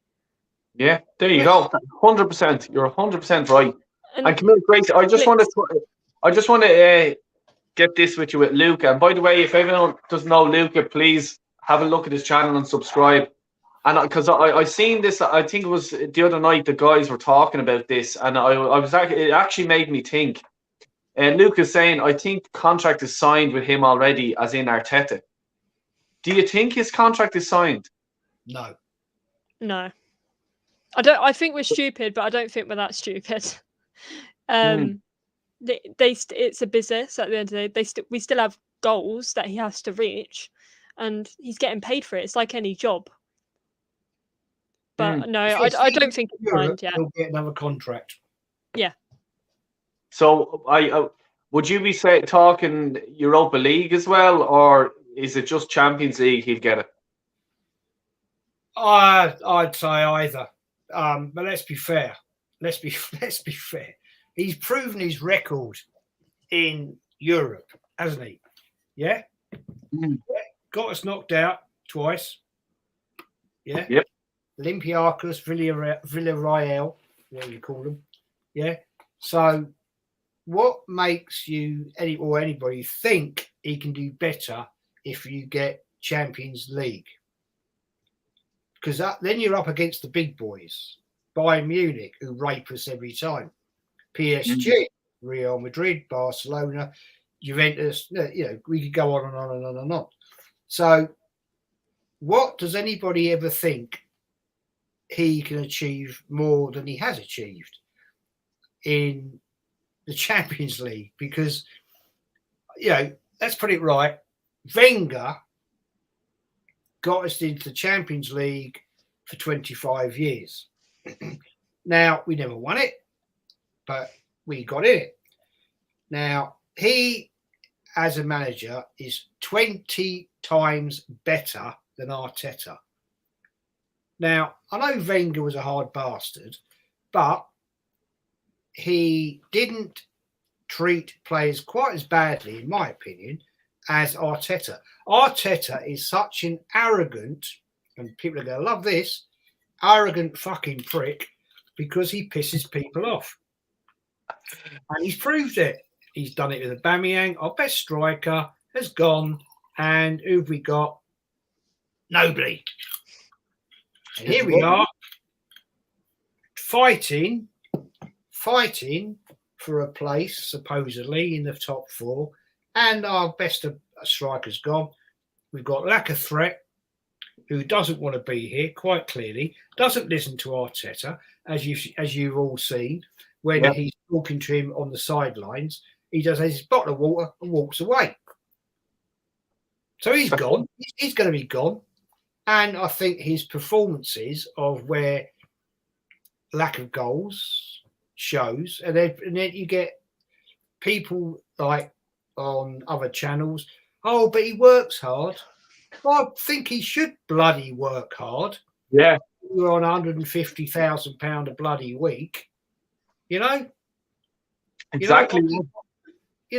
Yeah, there you go. 100%. You're 100% right. And come here, Grace. I just want to get this with you with Luca. And by the way, if anyone doesn't know Luca, please have a look at his channel and subscribe. And because I seen this, I think it was the other night the guys were talking about this, and it actually made me think. And Luca's saying, I think contract is signed with him already, as in Arteta. Do you think his contract is signed? No. I think we're stupid, but I don't think we're that stupid. It's a business at the end of the day. We still have goals that he has to reach, and he's getting paid for it. It's like any job. But no, I don't think it's signed yet. He'll get another contract. Yeah. So would you be talking Europa League as well, or is it just Champions League he'll get it? I'd say either. But let's be fair. Let's be fair. He's proven his record in Europe, hasn't he? Yeah? Got us knocked out twice. Yeah? Yep. Olympiacos, Villarreal, whatever you call them. Yeah? So what makes anybody think he can do better if you get Champions League? Because then you're up against the big boys. Bayern Munich, who rape us every time. PSG, Real Madrid, Barcelona, Juventus, we could go on and on and on and on. So what does anybody ever think he can achieve more than he has achieved in the Champions League? Because, let's put it right, Wenger got us into the Champions League for 25 years. Now, we never won it, but we got in it. Now, he, as a manager, is 20 times better than Arteta. Now, I know Wenger was a hard bastard, but he didn't treat players quite as badly, in my opinion, as Arteta. Arteta is such an arrogant, and people are going to love this, arrogant fucking prick, because he pisses people off. And he's proved it. He's done it with Aubameyang. Our best striker has gone. And who've we got? Nobody. And here we are, fighting for a place, supposedly, in the top 4. And our best striker's gone. We've got lack of threat, who doesn't want to be here, quite clearly, doesn't listen to Arteta, as you've all seen, when he's talking to him on the sidelines. He just has his bottle of water and walks away. So he's gone. He's going to be gone. And I think his performances of where lack of goals shows, and then you get people like on other channels, oh, but he works hard. Well, I think he should bloody work hard. Yeah. You're on £150,000 a bloody week, Exactly.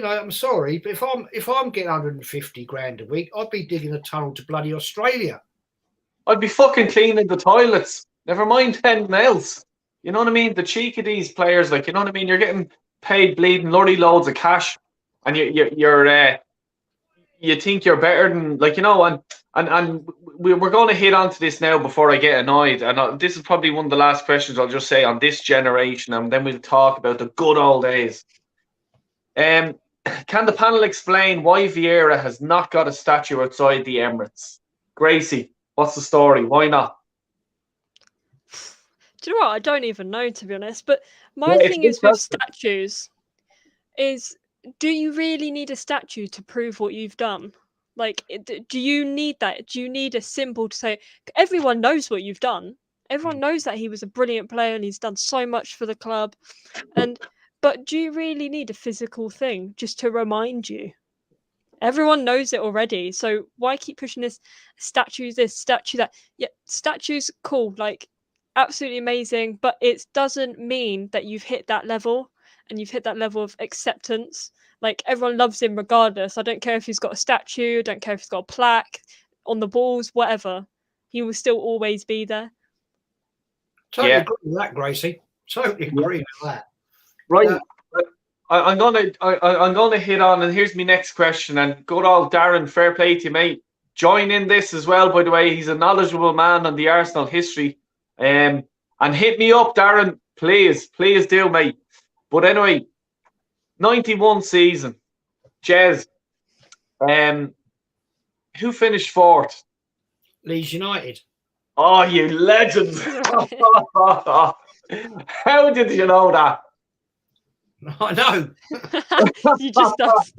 I'm sorry, but if I'm getting 150 grand a week, I'd be digging a tunnel to bloody Australia. I'd be fucking cleaning the toilets. Never mind anything else. You know what I mean? The cheek of these players, like, you know what I mean? You're getting paid bleeding lorry loads of cash, and you think you're better than, like, and we're going to hit onto this now before I get annoyed. And this is probably one of the last questions I'll just say on this generation, and then we'll talk about the good old days. Can the panel explain why Vieira has not got a statue outside the Emirates? Gracie, what's the story? Why not? Do you know what? I don't even know, to be honest. But my thing is with statues is, do you really need a statue to prove what you've done? Like, do you need that? Do you need a symbol to say, everyone knows what you've done? Everyone knows that he was a brilliant player and he's done so much for the club. But do you really need a physical thing just to remind you? Everyone knows it already. So why keep pushing this this, statue that? Yeah, statues cool, like absolutely amazing, but it doesn't mean that you've hit that level and you've hit that level of acceptance. Like everyone loves him regardless. I don't care if he's got a statue, I don't care if he's got a plaque on the walls, whatever. He will still always be there. Totally agree with that, Gracie. Totally agree with that. Right. I'm gonna hit on, and here's my next question. And good old Darren, fair play to you, mate. Join in this as well, by the way. He's a knowledgeable man on the Arsenal history. And hit me up, Darren. Please do, mate. But anyway, 91 season. Jez. Who finished fourth? Leeds United. Oh, you legend. How did you know that? I know. You just does.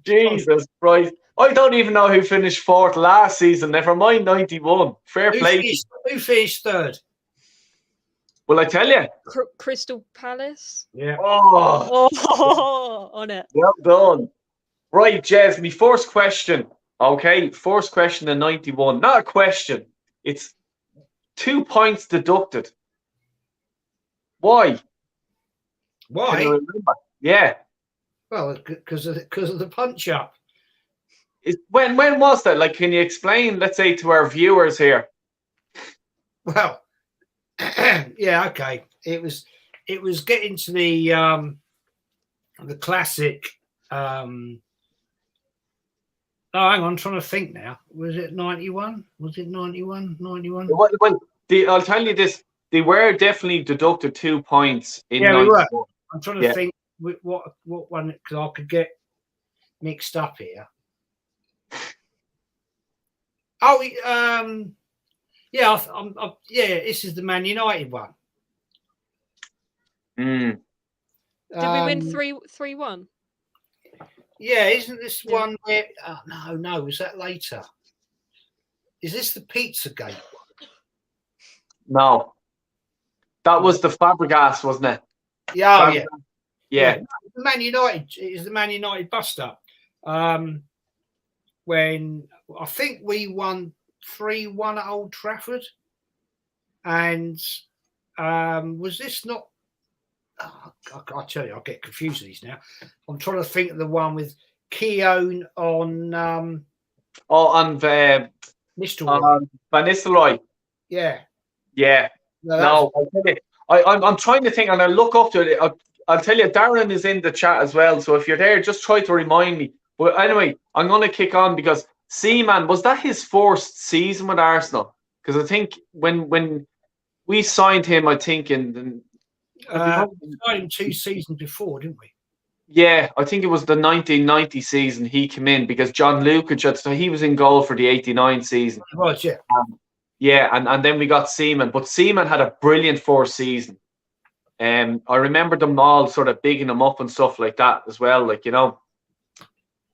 Jesus Christ. I don't even know who finished fourth last season. Never mind 91. Fair play. Who finished third? Will I tell you? Crystal Palace. Yeah. Oh, on it. Well done. Right, Jez, my first question. Okay, first question in 91. Not a question. It's 2 points deducted. Why? Why? Can you remember? Yeah. Well, because of the punch up. When was that? Like, can you explain, let's say, to our viewers here? Well, yeah, okay. It was getting to the classic. Oh, hang on, I'm trying to think now. Was it 91? Was it 91? 91? Well, I'll tell you this. They were definitely deducted 2 points in 91. We were. I'm trying to think what one, because I could get mixed up here. Oh, this is the Man United one. Mm. Did we win 3-1? Yeah, isn't this one where? Oh, no, was that later? Is this the Pizzagate one? No, that was the Fabregas, wasn't it? Yeah, yeah. The Man United is the Man United bust up. When I think we won 3-1 at Old Trafford, and was this not? Oh, I tell you, I'll get confused with these now. I'm trying to think of the one with Keown on. On Van Nistelrooy. Yeah. Yeah. No, I'm trying to think, and I look up to it. I'll tell you, Darren is in the chat as well. So if you're there, just try to remind me. But anyway, I'm going to kick on because Seaman, was that his first season with Arsenal? Because I think when we signed him, I think in we signed him 2 seasons before, didn't we? Yeah, I think it was the 1990 season he came in because John Lukic, so he was in goal for the 89 season. Right, yeah. Yeah, and then we got Seaman. But Seaman had a brilliant first season. I remember them all sort of bigging him up and stuff like that as well, like, you know.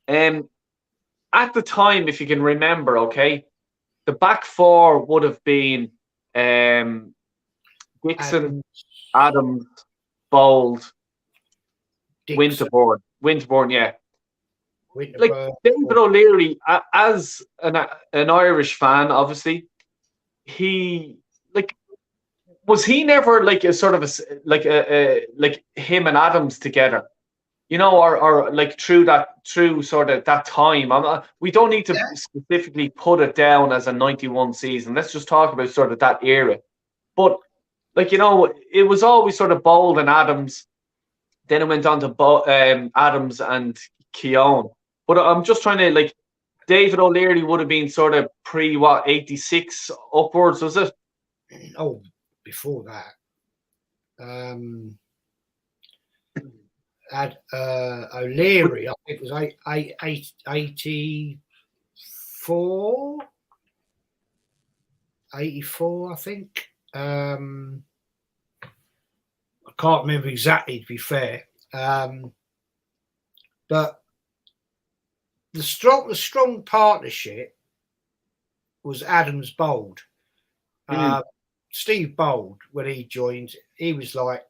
At the time, if you can remember, okay, the back four would have been Dixon, Adams, Bold, Winterborn, yeah. Like David O'Leary, as an Irish fan, obviously, was he never like a sort of like him and Adams together, you know, or like through sort of that time. We don't need to specifically put it down as a 91 season. Let's just talk about sort of that era. But like, you know, it was always sort of Bold and Adams. Then it went on to Adams and Keown. But I'm just trying to, like, David O'Leary would have been sort of 86 upwards, was it? Oh, before that. O'Leary, I think it was 84, I think. I can't remember exactly, to be fair. But the strong partnership was Adams Bold. Steve Bold, when he joined, he was like,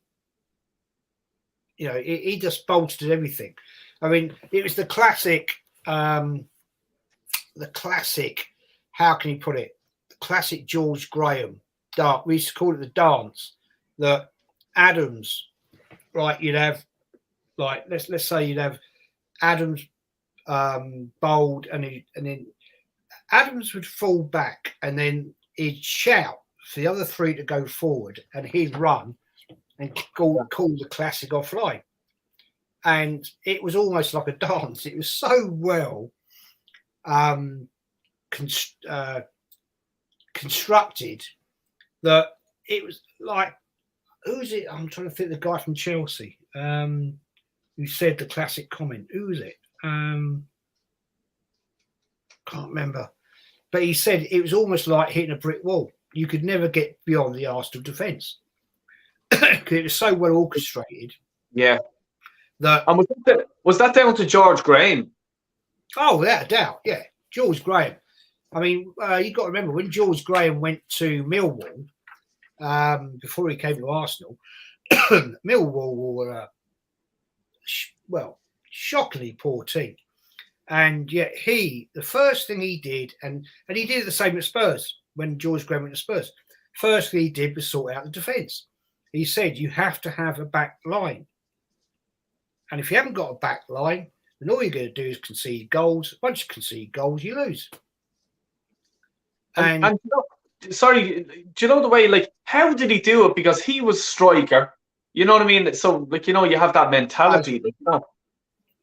you know, he just bolted everything. I mean, it was the classic. How can you put it? The classic George Graham dance. We used to call it the dance. That Adams, right? You'd have like let's say you'd have Adams bowled, and then Adams would fall back, and then he'd shout for the other three to go forward, and he'd run and call the classic offline. And it was almost like a dance. It was so well constructed that it was like, who's it? I'm trying to think the guy from Chelsea who said the classic comment. Who was it? Can't remember. But he said it was almost like hitting a brick wall. You could never get beyond the Arsenal defence. It was so well orchestrated. Yeah. And was that down to George Graham? Oh, without a doubt, yeah. George Graham. I mean, you've got to remember when George Graham went to Millwall, before he came to Arsenal, Millwall were, shockingly poor team. And yet the first thing he did, and he did the same at Spurs when George Graham went to Spurs, first thing he did was sort out the defence. He said, you have to have a back line. And if you haven't got a back line, then all you're going to do is concede goals. Once you concede goals, you lose. And sorry, do you know the way, like, how did he do it? Because he was striker, you know what I mean? So, like, you know, you have that mentality.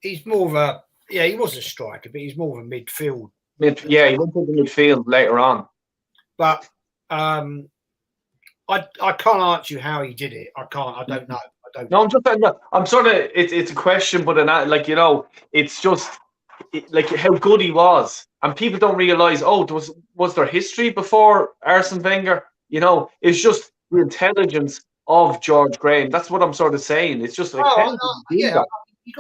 He's more of a, he was a striker, but he's more of a midfield. He went to the midfield later on. But I can't answer you how he did it. I don't know. No, I'm sort of. It's a question, but like, you know, it's just like how good he was, and people don't realize. Oh, was there history before Arsene Wenger? You know, it's just the intelligence of George Graham. That's what I'm sort of saying. It's just like, you got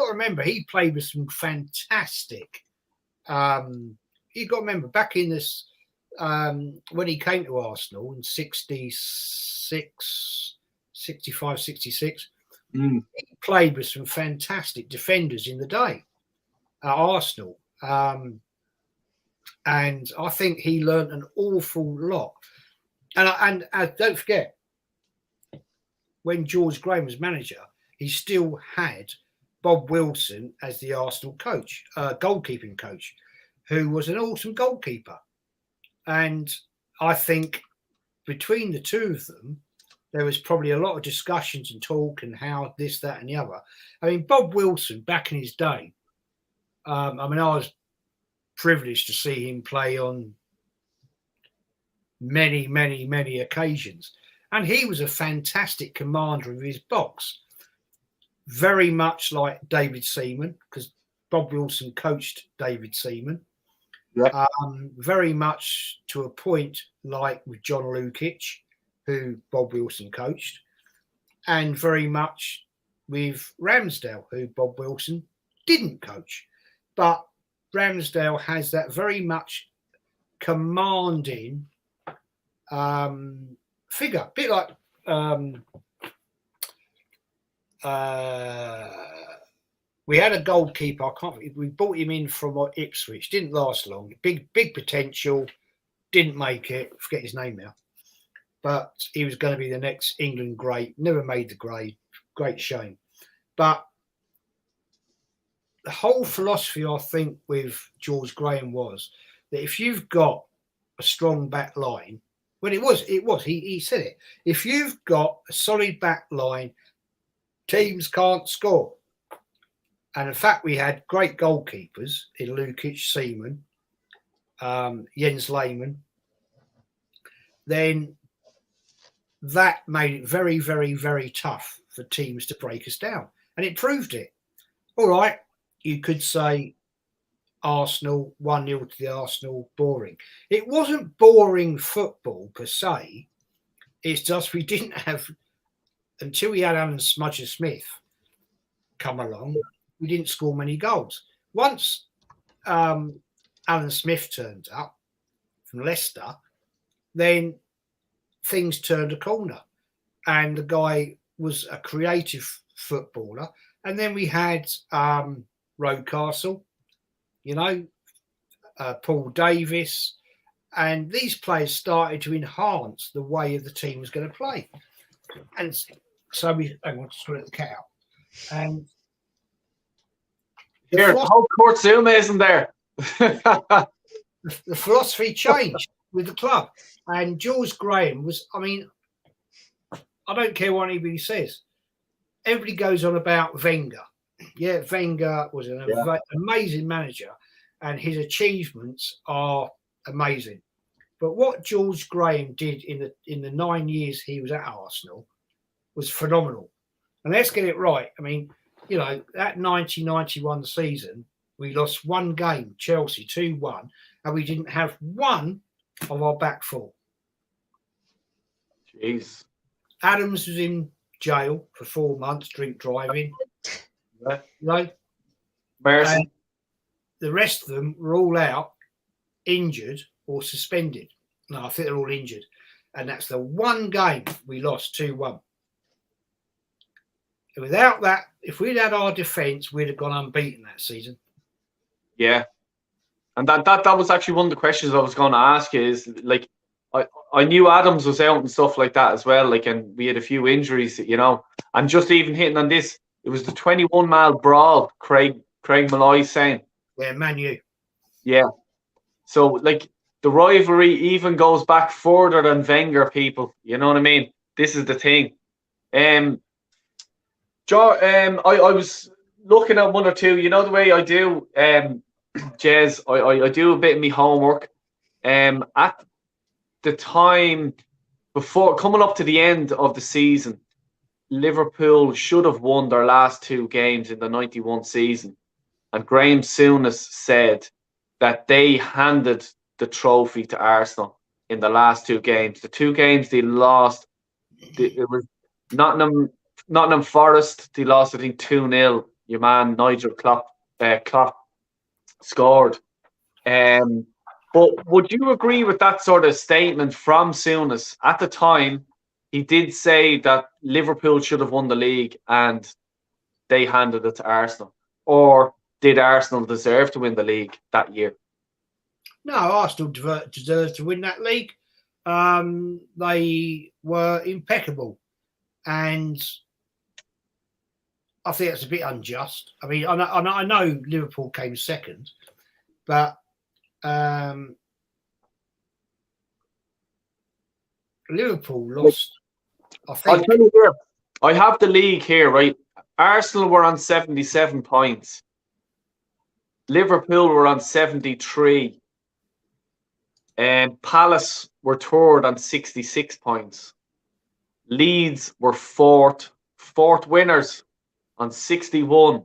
to remember he played with some fantastic. You got to remember back in this when he came to Arsenal in 65, 66. He played with some fantastic defenders in the day at Arsenal. And I think he learned an awful lot. And don't forget, when George Graham was manager, he still had Bob Wilson as the Arsenal coach, goalkeeping coach, who was an awesome goalkeeper. And I think between the two of them, there was probably a lot of discussions and talk and how this, that, and the other. I mean, Bob Wilson, back in his day, I was privileged to see him play on many, many, many occasions. And he was a fantastic commander of his box. Very much like David Seaman, because Bob Wilson coached David Seaman. Yeah. Very much to a point like with John Lukic, who Bob Wilson coached, and very much with Ramsdale, who Bob Wilson didn't coach. But Ramsdale has that very much commanding figure, a bit like we had a goalkeeper. We brought him in from Ipswich. Didn't last long. Big potential. Didn't make it. Forget his name now. But he was going to be the next England great. Never made the grade. Great shame. But the whole philosophy, I think, with George Graham was that if you've got a strong back line, well, he said it. If you've got a solid back line, teams can't score. And in fact, we had great goalkeepers in Lukic, Seaman, Jens Lehmann. Then that made it very, very, very tough for teams to break us down. And it proved it. All right, you could say Arsenal, 1-0 to the Arsenal, boring. It wasn't boring football per se. It's just we didn't have, until we had Alan Smudger-Smith come along, we didn't score many goals. Once Alan Smith turned up from Leicester, then things turned a corner. And the guy was a creative footballer. And then we had Rocastle, Paul Davis, and these players started to enhance the way of the team was going to play. And so I want to split the cat out. And the whole court Zoom isn't there. The philosophy changed with the club. And George Graham was, I don't care what anybody says. Everybody goes on about Wenger. Yeah, Wenger was an amazing manager and his achievements are amazing. But what George Graham did in the 9 years he was at Arsenal was phenomenal. And let's get it right. That 1991 season, we lost one game, Chelsea 2-1, and we didn't have one of our back four. Jeez. Adams was in jail for 4 months, drink driving. Mercy. The rest of them were all out, injured or suspended. No, I think they're all injured. And that's the one game we lost 2-1. Without that, if we'd had our defence, we'd have gone unbeaten that season. Yeah. And that was actually one of the questions I was going to ask you is, I knew Adams was out and stuff like that as well, and we had a few injuries, And just even hitting on this, it was the 21-mile brawl, Craig Malloy's saying. Yeah, Man U. Yeah. So, the rivalry even goes back further than Wenger, people. You know what I mean? This is the thing. I was looking at one or two. You know the way I do, Jez. I do a bit of my homework. At the time before coming up to the end of the season, Liverpool should have won their last 2 games in the 91 season, and Graham Souness said that they handed the trophy to Arsenal in the last 2 games. The 2 games they lost, it was Nottingham Forest. They lost, I think, 2-0. Your man Nigel Klopp scored. But would you agree with that sort of statement from Souness? At the time, he did say that Liverpool should have won the league and they handed it to Arsenal. Or did Arsenal deserve to win the league that year? No, Arsenal deserved to win that league. They were impeccable. And I think that's a bit unjust. I know Liverpool came second, but Liverpool lost. I think. I'll tell you here, I have the league here, right? Arsenal were on 77 points. Liverpool were on 73. Palace were third on 66 points. Leeds were fourth winners on 61.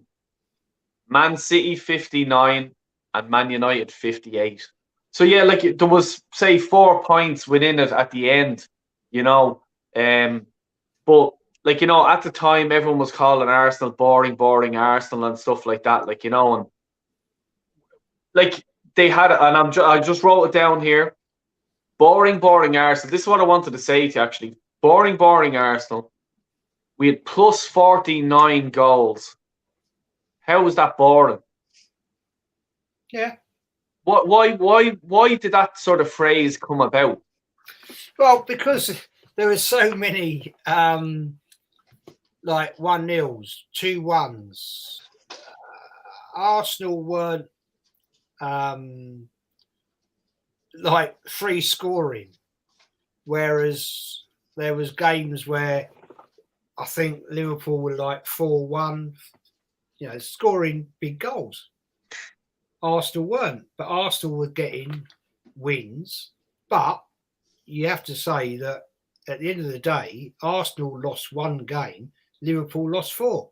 Man City 59 and Man United 58. So yeah, there was, say, 4 points within it at the end, But at the time everyone was calling Arsenal boring Arsenal and stuff like that, and they had, and I just wrote it down here. Boring Arsenal. This is what I wanted to say to you, actually. Boring Arsenal. We had plus 49 goals. How was that boring? Yeah. Why did that sort of phrase come about? Well, because there were so many 1-0s, 2-1s. Arsenal weren't free scoring, whereas there was games where I think Liverpool were 4-1, scoring big goals. Arsenal weren't, but Arsenal were getting wins. But you have to say that at the end of the day, Arsenal lost 1 game, Liverpool lost 4.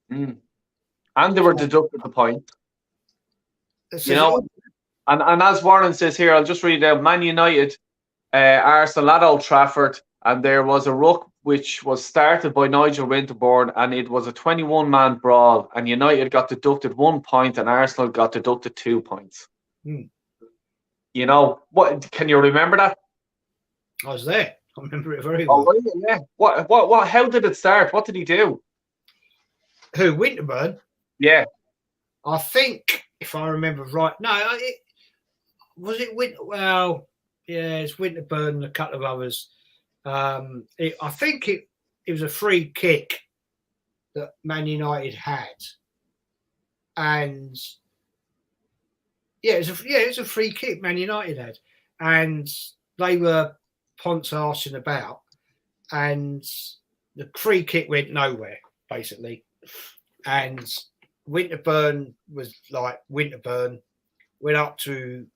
And they were deducted the point. And as Warren says here, I'll just read it out. Man United, Arsenal at Old Trafford, and there was a ruck which was started by Nigel Winterborn, and it was a 21-man brawl, and United got deducted 1 point and Arsenal got deducted 2 points. What can you remember that? I was there. I remember it very well. Oh, yeah. What how did it start? What did he do? Who, Winterburn? Yeah. I think, if I remember right, was it Winter? Well, yeah, it's Winterburn and a couple of others. I think it was a free kick that Man United had, and it was a free kick Man United had, and they were Ponce arsing about, and the free kick went nowhere basically, and Winterburn was like Winterburn went up to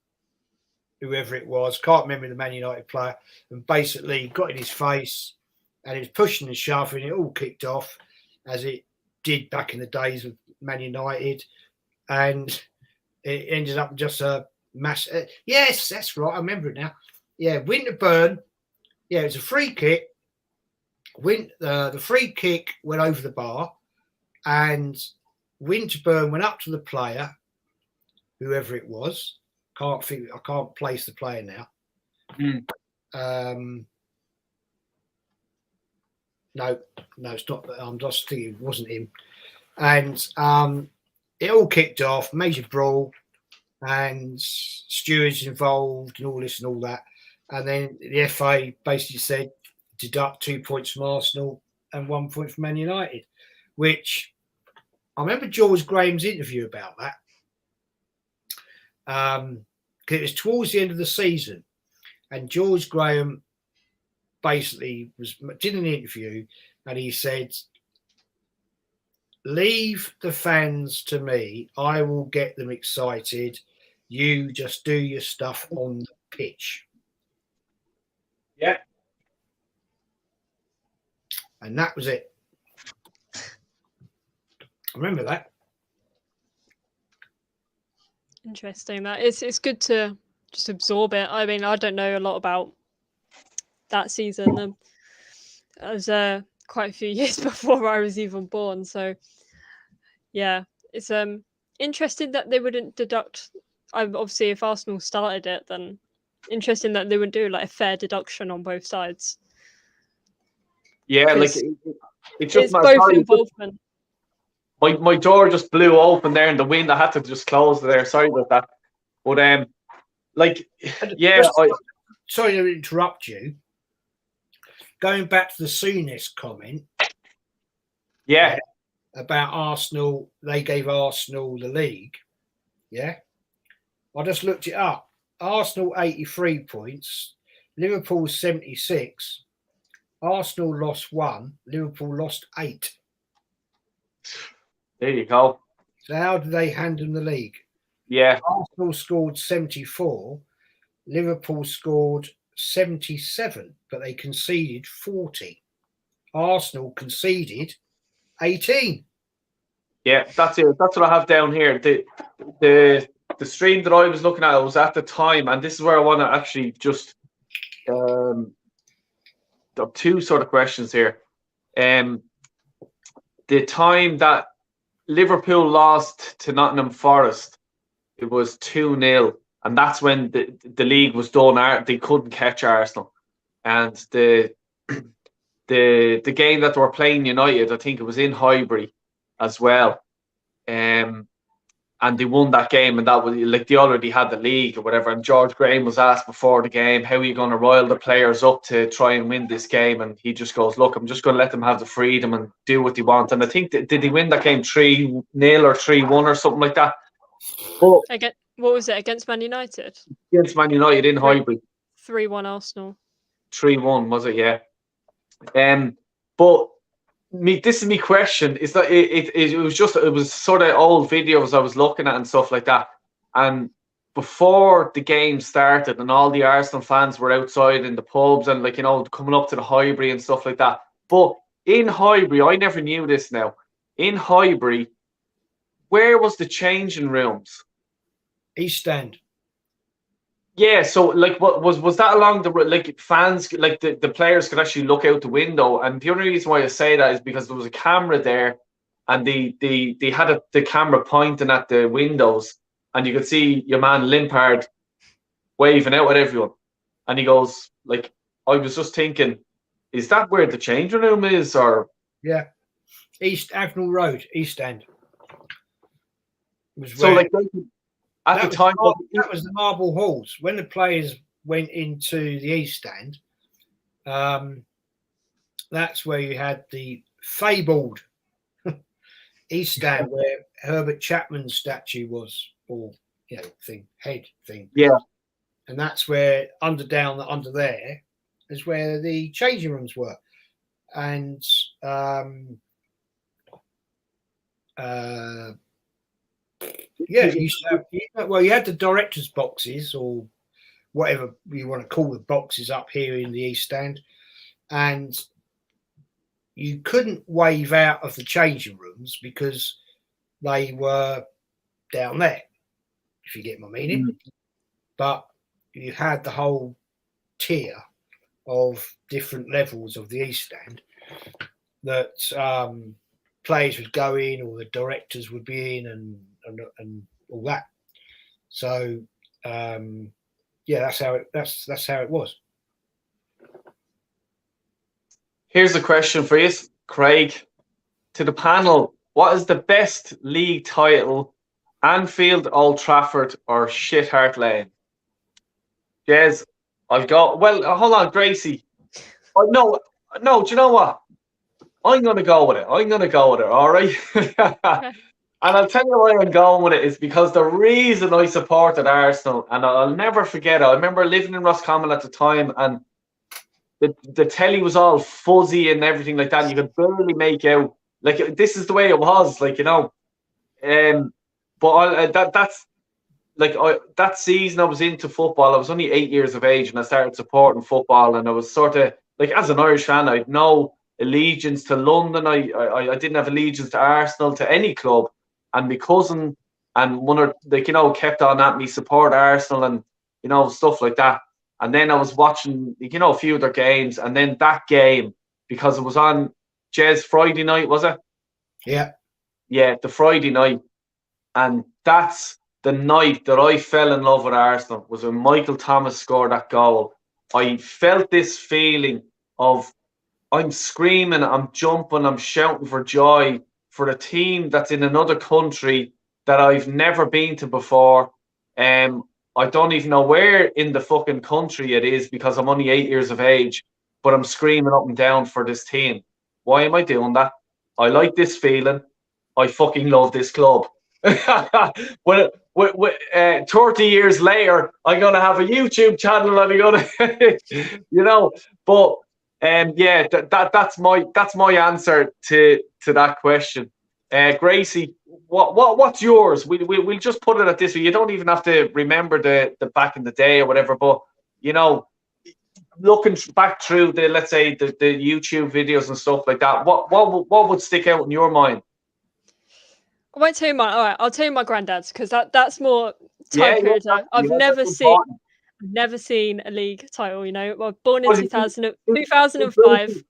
whoever it was, can't remember the Man United player, and basically got in his face, and he was pushing and shoving. It all kicked off as it did back in the days of Man United, and it ended up just a mass. Yes, that's right. I remember it now. Yeah, Winterburn. Yeah, it was a free kick. The free kick went over the bar, and Winterburn went up to the player, whoever it was. I can't place the player now. No, it's not. I'm just thinking it wasn't him. And it all kicked off, major brawl, and stewards involved, and all this and all that. And then the FA basically said deduct 2 points from Arsenal and 1 point from Man United, which I remember George Graham's interview about that. It was towards the end of the season, and George Graham basically did an interview, and he said, "Leave the fans to me. I will get them excited. You just do your stuff on the pitch." Yeah. And that was it. I remember that. Interesting. That it's good to just absorb it. I mean, I don't know a lot about that season. It was quite a few years before I was even born. So yeah, it's interesting that they wouldn't deduct. Obviously, if Arsenal started it, then interesting that they would do like a fair deduction on both sides. Yeah, like it's just both involvement. My door just blew open there in the wind. I had to just close it there. Sorry about that. But sorry to interrupt you. Going back to the Souness comment. Yeah. About Arsenal, they gave Arsenal the league. Yeah. I just looked it up. Arsenal 83 points, Liverpool 76. Arsenal lost 1, Liverpool lost 8. There you go. So how did they hand them the league? Yeah. Arsenal scored 74, Liverpool scored 77, but they conceded 40. Arsenal conceded 18. Yeah, that's it. That's what I have down here. The stream that I was looking at was at the time, and this is where I want to actually just two sort of questions here. The time that Liverpool lost to Nottingham Forest, it was 2-0, and that's when the league was done. They couldn't catch Arsenal, and the game that they were playing United, I think it was in Highbury as well, and they won that game, and that was like they already had the league or whatever. And George Graham was asked before the game, how are you going to rile the players up to try and win this game? And he just goes, look, I'm just going to let them have the freedom and do what they want. And I think, did he win that game 3-0 or 3-1 or something like that? But, what was it, against Man United? Against Man United in Highbury. 3-1 Arsenal. 3-1, was it? Yeah. But this is my question, is that it was sort of old videos I was looking at and stuff like that, and before the game started and all the Arsenal fans were outside in the pubs and coming up to the Highbury and stuff like that. But in Highbury, I never knew this now, in Highbury, where was the changing rooms? East End. Yeah, so what was that along the fans, the players could actually look out the window? And the only reason why I say that is because there was a camera there, and they had the camera pointing at the windows, and you could see your man Limpard waving out at everyone, and he goes I was just thinking, is that where the changing room is? Or yeah, East Avenel Road, East End. was So, where like, at the time, that was the marble halls. When the players went into the East Stand, that's where you had the fabled East Stand where Herbert Chapman's statue was, or head thing. Yeah. And that's where under there is where the changing rooms were. And you had the directors' boxes or whatever you want to call the boxes up here in the East Stand, and you couldn't wave out of the changing rooms because they were down there, if you get my meaning. But you had the whole tier of different levels of the East Stand that players would go in, or the directors would be in, and all that. So that's how it was. Here's a question for you, Craig, to the panel. What is the best league title? Anfield, Old Trafford, or Shithart Lane? Jez, I've got. Well, hold on, Gracie. No. Do you know what? I'm going to go with it. All right. And I'll tell you why I'm going with it is because the reason I supported Arsenal, and I'll never forget it. I remember living in Roscommon at the time, and the telly was all fuzzy and everything like that. And you could barely make out. Like, this is the way it was. Like, but that's like that season I was into football. I was only 8 years of age, and I started supporting football. And I was sort of like, as an Irish fan, I had no allegiance to London. I didn't have allegiance to Arsenal, to any club. And my cousin and one of kept on at me, support Arsenal and stuff like that. And then I was watching a few of their games, and then that game, because it was on Jez Friday night, was it? Yeah, the Friday night, and that's the night that I fell in love with Arsenal, was when Michael Thomas scored that goal. I felt this feeling of I'm screaming, I'm jumping, I'm shouting for joy for a team that's in another country that I've never been to before. I don't even know where in the fucking country it is because I'm only 8 years of age, but I'm screaming up and down for this team. Why am I doing that? I like this feeling. I fucking love this club. 30 years later, I'm going to have a YouTube channel and I'm going to, but that's my answer to that question. Gracie, what's yours? We'll just put it at this way. You don't even have to remember the back in the day or whatever, but looking back through the YouTube videos and stuff like that, what would stick out in your mind? I won't tell you mine. All right, I'll tell you my granddad's because that's more time period. I've never seen a league title. I was born in 2005.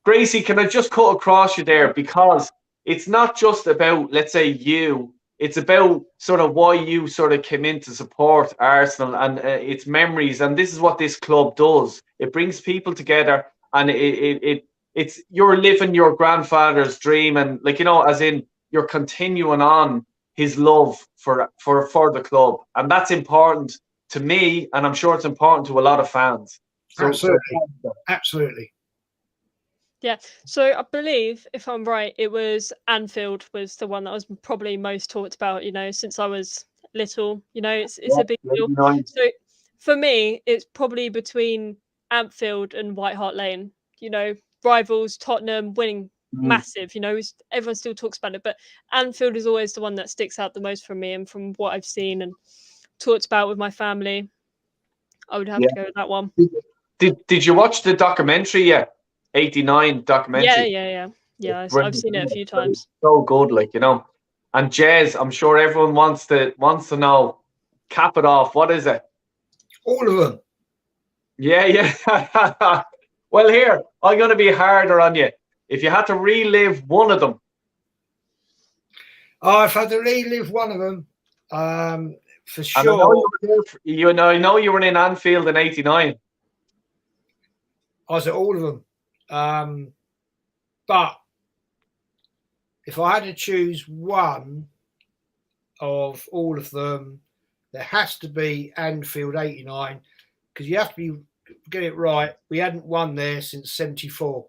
Gracie, can I just cut across you there, because it's not just about, let's say, you. It's about sort of why you sort of came in to support Arsenal and its memories. And this is what this club does. It brings people together, and it's you're living your grandfather's dream, and as in you're continuing on his love for the club, and that's important to me, and I'm sure it's important to a lot of fans. Absolutely. Yeah, so I believe, if I'm right, it was Anfield was the one that was probably most talked about, since I was little. It's a big deal. So for me, it's probably between Anfield and White Hart Lane. Rivals, Tottenham winning massive. Everyone still talks about it, but Anfield is always the one that sticks out the most for me, and from what I've seen and talked about with my family, I would have to go with that one. Did you watch the documentary yet? 89 documentary. Yeah. I've seen it a few times. It's so good, And Jez, I'm sure everyone wants to know. Cap it off. What is it? All of them. Yeah. Well, here, I'm going to be harder on you. If you had to relive one of them. Oh, if I had to relive one of them, for sure. I know you were in Anfield in 89. I was at all of them. But if I had to choose one, of all of them, there has to be Anfield '89, because you have to get it right. We hadn't won there since '74.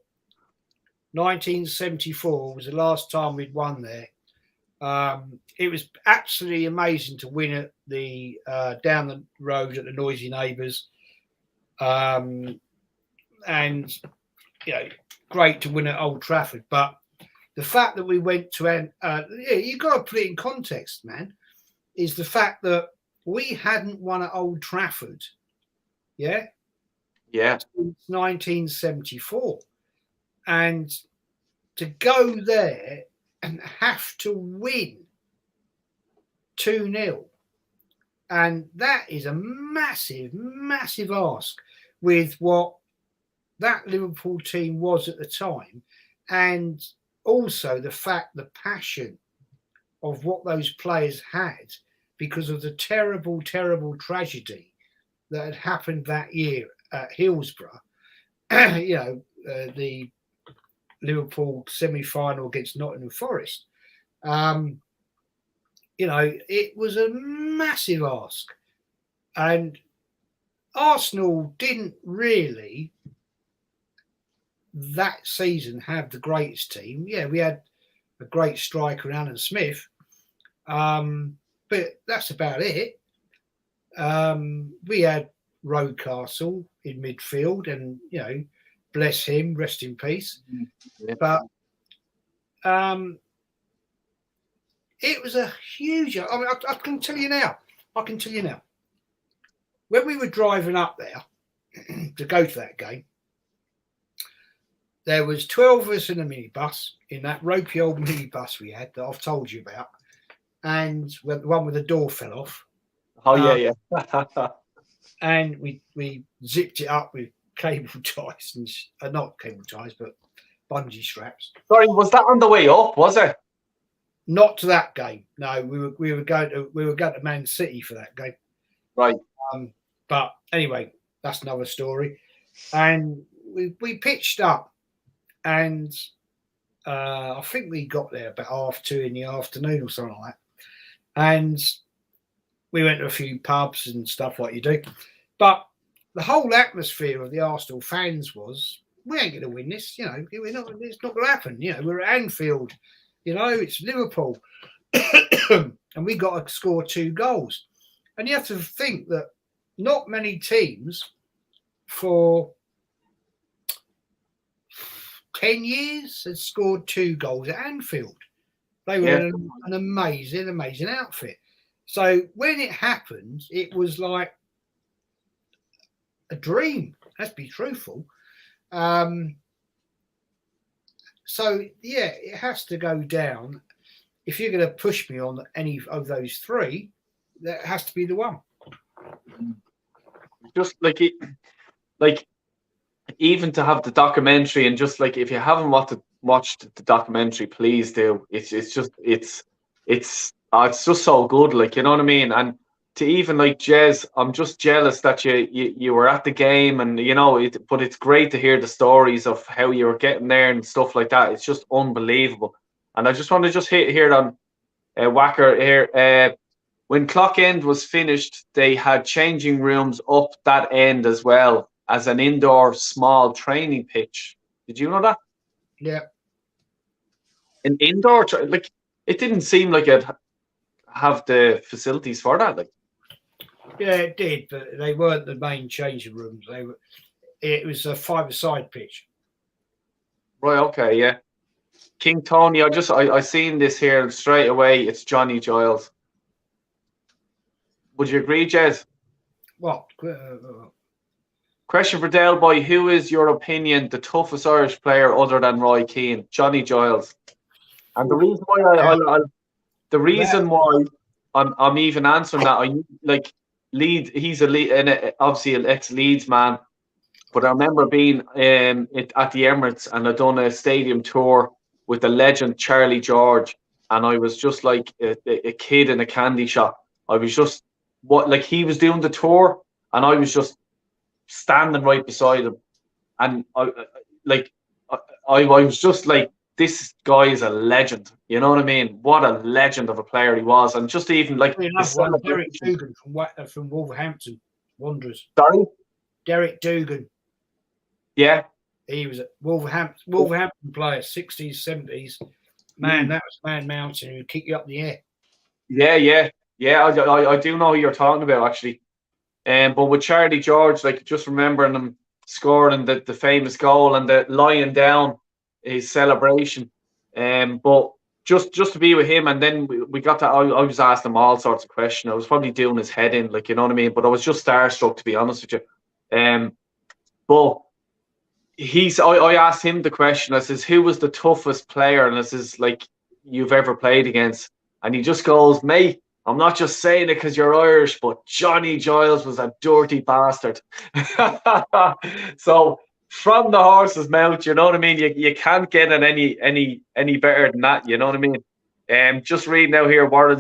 1974 was the last time we'd won there. It was absolutely amazing to win at the down the road at the Noisy Neighbours, and great to win at Old Trafford. But the fact that we went to you've got to put it in context, man. Is the fact that we hadn't won at Old Trafford, since 1974, and to go there and have to win 2-0. And that is a massive, massive ask with what that Liverpool team was at the time. And also the fact, the passion of what those players had because of the terrible, terrible tragedy that had happened that year at Hillsborough. The Liverpool semi-final against Nottingham Forest. It was a massive ask. And Arsenal didn't really that season have the greatest team. Yeah, we had a great striker, Alan Smith. But that's about it. We had Rocastle in midfield and, bless him, rest in peace. Yeah. But it was a huge. I mean, I can tell you now. When we were driving up there to go to that game, there was 12 of us in a minibus, in that ropey old minibus we had that I've told you about, and the one with the door fell off. Oh yeah. And we zipped it up with cable ties and not cable ties, but bungee straps. Sorry, was that on the way up? Was it? Not to that game. No, we were going to Man City for that game. Right. But anyway, that's another story. And we pitched up, and I think we got there about 2:30 in the afternoon or something like that. And we went to a few pubs and stuff like you do. But the whole atmosphere of the Arsenal fans was, we ain't going to win this. It's not going to happen. We're at Anfield. It's Liverpool. And we got to score 2 goals. And you have to think that not many teams for 10 years had scored 2 goals at Anfield. They were an amazing, amazing outfit. So when it happened, it was like a dream. Let's be truthful. So, it has to go down. If you're going to push me on any of those 3, that has to be the one. Just even to have the documentary, and just if you haven't watched the documentary, please do. It's just so good, you know what I mean? And to even Jez, I'm just jealous that you were at the game, and but it's great to hear the stories of how you were getting there and stuff like that. It's just unbelievable. And I just want to hit here on Wacker here. When Clock End was finished, they had changing rooms up that end as well as an indoor small training pitch. Did you know that? Yeah. An indoor, it didn't seem like it have the facilities for that. Yeah, it did, but they weren't the main changing rooms. It was a 5-a-side pitch. Right. Okay. Yeah. King Tony, I seen this here and straight away. It's Johnny Giles. Would you agree, Jez? What? Question for Dale Boy: who is your opinion the toughest Irish player other than Roy Keane? Johnny Giles. And the reason why I'm even answering that, Leeds. He's obviously an ex-Leeds man, but I remember being at the Emirates, and I'd done a stadium tour with the legend Charlie George, and I was just like a kid in a candy shop. I was just he was doing the tour, and I was just standing right beside him, and I was just this guy is a legend. You know what I mean? What a legend of a player he was, and just even like his Another one, Derek celebration. Dugan from Wolverhampton Wanderers. Sorry, Derek Dugan. yeah, He was a Wolverhampton player, 60s, 70s. Man, that was Man Mountain who kick you up the air. yeah. I do know who you're talking about actually. But with Charlie George, like just remembering him scoring the famous goal and the lying down his celebration. But just to be with him, and then we got to. I was asking him all sorts of questions. I was probably doing his head in, like, you know what I mean. But I was just starstruck, to be honest with you. But I asked him the question. I says, who was the toughest player? And I says, like, you've ever played against? And he just goes, mate, I'm not just saying it because you're Irish, but Johnny Giles was a dirty bastard. So from the horse's mouth, you know what I mean? You can't get it any better than that, you know what I mean? Just reading out here, Warren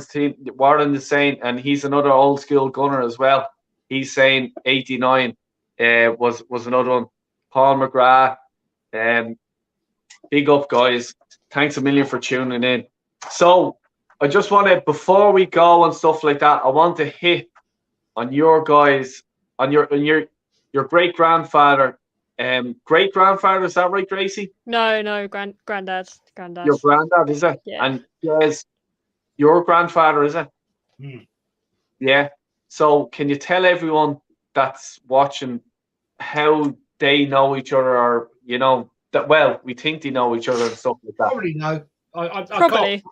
is saying, and he's another old school gunner as well. He's saying 89 was another one. Paul McGrath, big up, guys. Thanks a million for tuning in. So I just want to, before we go and stuff like that, I want to hit on your guys, on your great grandfather. Great grandfather, is that right, Gracie? No, granddad. Your granddad, is it? Yeah. And yes, your grandfather, is it? Yeah. So can you tell everyone that's watching how they know each other, or you know that well, we think they know each other and stuff like that. Probably no. I Probably.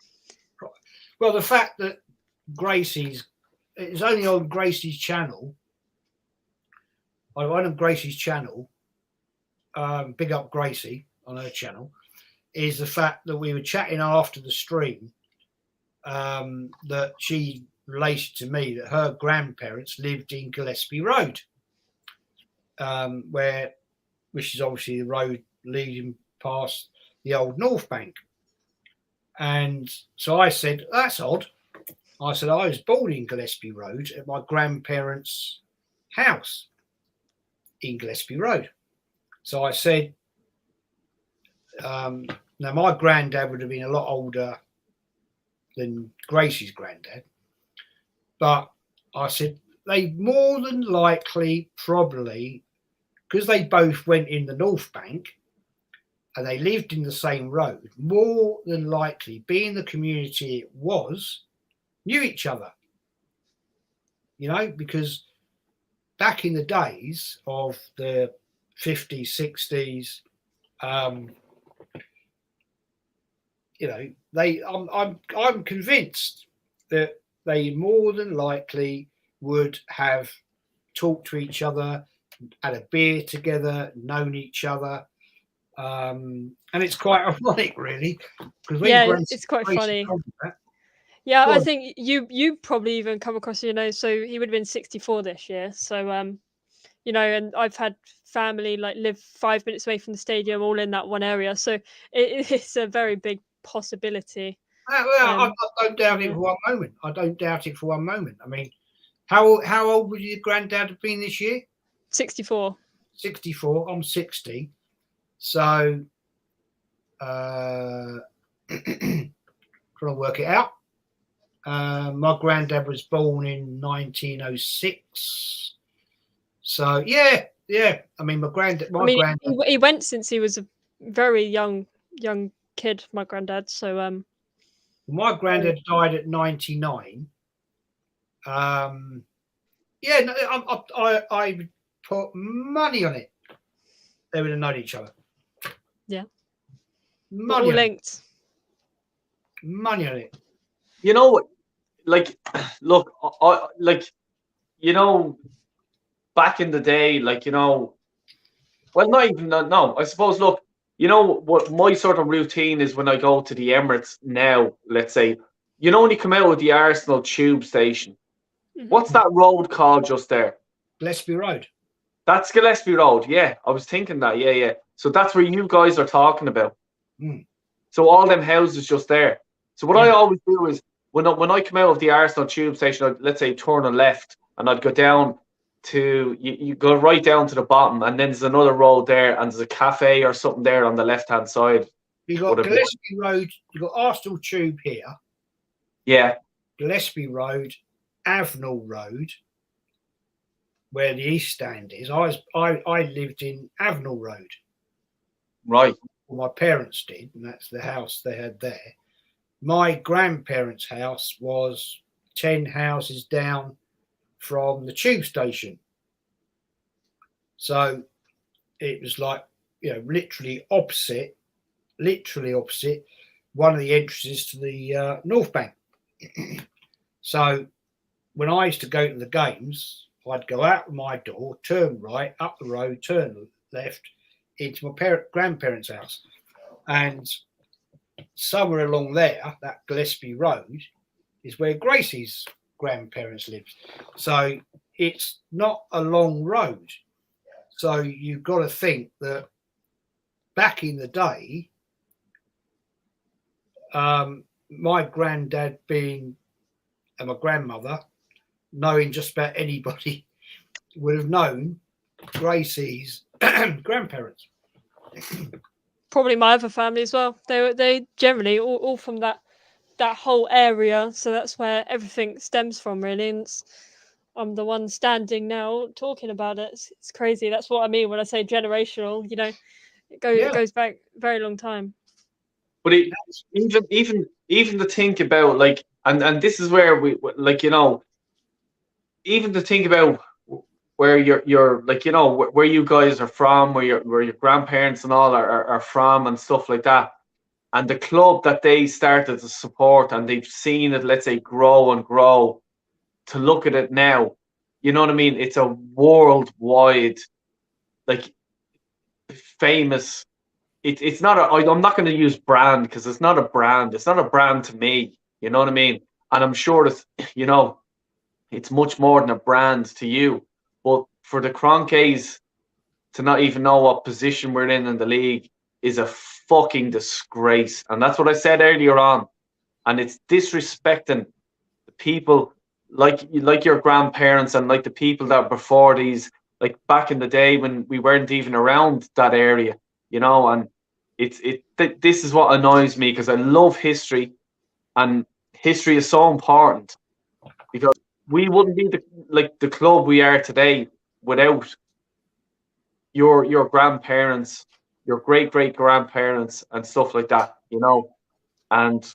Well, the fact that it's only on Gracie's channel. On Gracie's channel, big up Gracie on her channel, is the fact that we were chatting after the stream, that she related to me that her grandparents lived in Gillespie Road, which is obviously the road leading past the old North Bank. And so I said, that's odd. I said, I was born in Gillespie Road at my grandparents' house in Gillespie Road. So I said, now my granddad would have been a lot older than Gracie's granddad. But I said, they more than likely probably, because they both went in the North Bank and they lived in the same road, more than likely, being the community it was, knew each other. You know, because back in the days of the 50s, 60s, you know, I'm convinced that they more than likely would have talked to each other, had a beer together, known each other. And it's quite ironic, really. It's quite funny. Yeah, I think you probably even come across, you know, so he would have been 64 this year. So, you know, and I've had family like live 5 minutes away from the stadium, all in that one area. So it's a very big possibility. I don't doubt it for one moment. I don't doubt it for one moment. I mean, how old would your granddad have been this year? 64. 64. I'm 60. So, trying to work it out. My granddad was born in 1906. So yeah. I mean, he went since he was a very young kid. My granddad. So my granddad died at 99. I would put money on it. They would have known each other. Yeah. Money all linked. Money on it. You know, like, look, you know, back in the day, like, you know, well, not even, no, I suppose, look, you know, what my sort of routine is when I go to the Emirates now, let's say, you know, when you come out of the Arsenal tube station, what's that road called just there? Gillespie Road. That's Gillespie Road, yeah. I was thinking that, yeah. So that's where you guys are talking about. So all them houses just there. So what I always do is, when I come out of the Arsenal tube station, I'd, let's say, turn a left, and I'd go down to, you go right down to the bottom, and then there's another road there, and there's a cafe or something there on the left-hand side. You got Gillespie Road. You got Arsenal Tube here. Yeah. Gillespie Road, Avenel Road, where the East Stand is. I lived in Avenel Road. Right. Well, my parents did, and that's the house they had there. My grandparents' house was 10 houses down from the tube station. So it was like, literally opposite one of the entrances to the North Bank. So when I used to go to the games, I'd go out of my door, turn right, up the road, turn left into my grandparents' house. And somewhere along there, that Gillespie Road, is where Gracie's grandparents lived. So it's not a long road. So you've got to think that back in the day, my granddad being and my grandmother knowing just about anybody would have known Gracie's grandparents. Probably my other family as well. They generally all from that whole area, so that's where everything stems from, really. And I'm the one standing now talking about it. It's crazy. That's what I mean when I say generational. It goes back a very long time. But even to think about, like, and this is where we, like, even to think about where you're like, where you guys are from, where your grandparents and all are from and stuff like that, and the club that they started to support, and they've seen it, let's say, grow and grow, to look at it now, you know what I mean? It's a worldwide, like, famous. It's not I'm not going to use brand, because it's not a brand. It's not a brand to me. You know what I mean? And I'm sure that, it's much more than a brand to you. But for the Cronkays to not even know what position we're in the league is a fucking disgrace. And that's what I said earlier on. And it's disrespecting the people like your grandparents, and like the people that before these, like back in the day when we weren't even around that area, and this is what annoys me, because I love history, and history is so important, because we wouldn't be the club we are today without your grandparents, your great grandparents, and stuff like that, and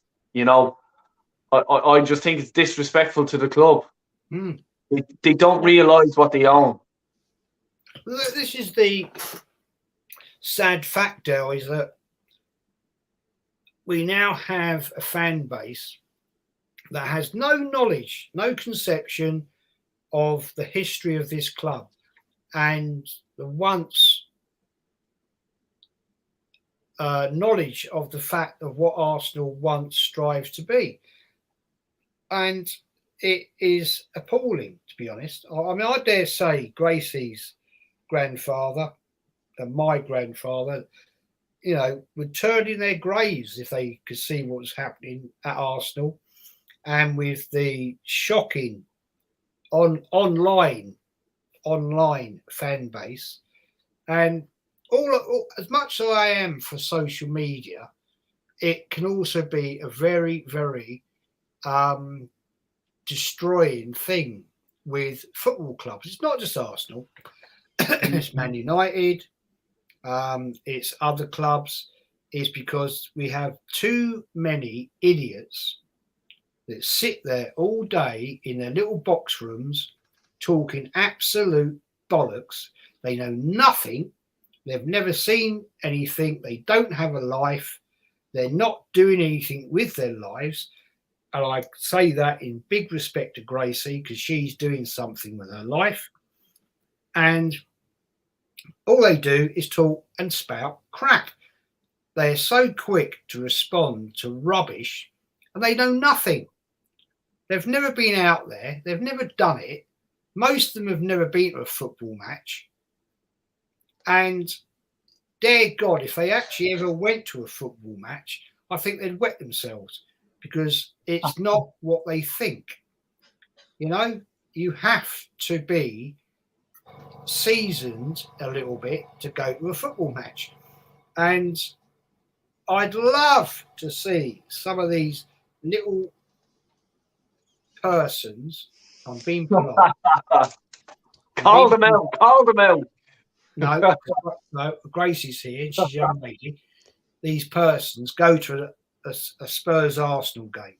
I just think it's disrespectful to the club. They don't realise what they own. This is the sad fact, Dale, is that we now have a fan base that has no knowledge, no conception of the history of this club and the once knowledge of the fact of what Arsenal once strived to be. And it is appalling, to be honest. I mean, I dare say Gracie's grandfather and my grandfather, would turn in their graves if they could see what was happening at Arsenal, and with the shocking online fan base. And all as much as I am for social media, it can also be a very, very destroying thing with football clubs. It's not just Arsenal. It's Man United. It's other clubs. Is because we have too many idiots that sit there all day in their little box rooms talking absolute bollocks. They know nothing. They've never seen anything. They don't have a life. They're not doing anything with their lives. And I say that in big respect to Gracie, because she's doing something with her life. And all they do is talk and spout crap. They are so quick to respond to rubbish, and they know nothing. They've never been out there. They've never done it. Most of them have never been to a football match. And dear God, if they actually ever went to a football match, I think they'd wet themselves, because it's not what they think. You have to be seasoned a little bit to go to a football match. And I'd love to see some of these little persons. I'm being polite. Call them out. Call them out. No, no. Gracie's here, and she's a young lady. These persons go to a Spurs Arsenal game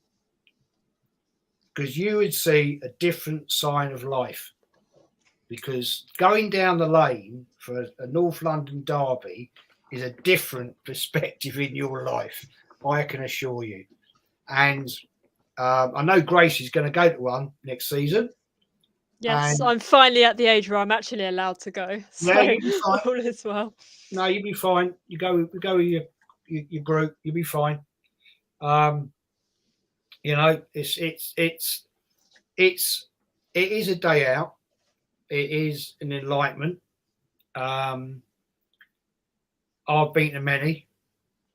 because you would see a different sign of life. Because going down the lane for a North London derby is a different perspective in your life, I can assure you. And I know Gracie's going to go to one next season. Yes, And I'm finally at the age where I'm actually allowed to go. So yeah, you'll be fine. all is well. No, you'll be fine. You go with your group, you'll be fine. You know, it is a day out. It is an enlightenment. I've been to many,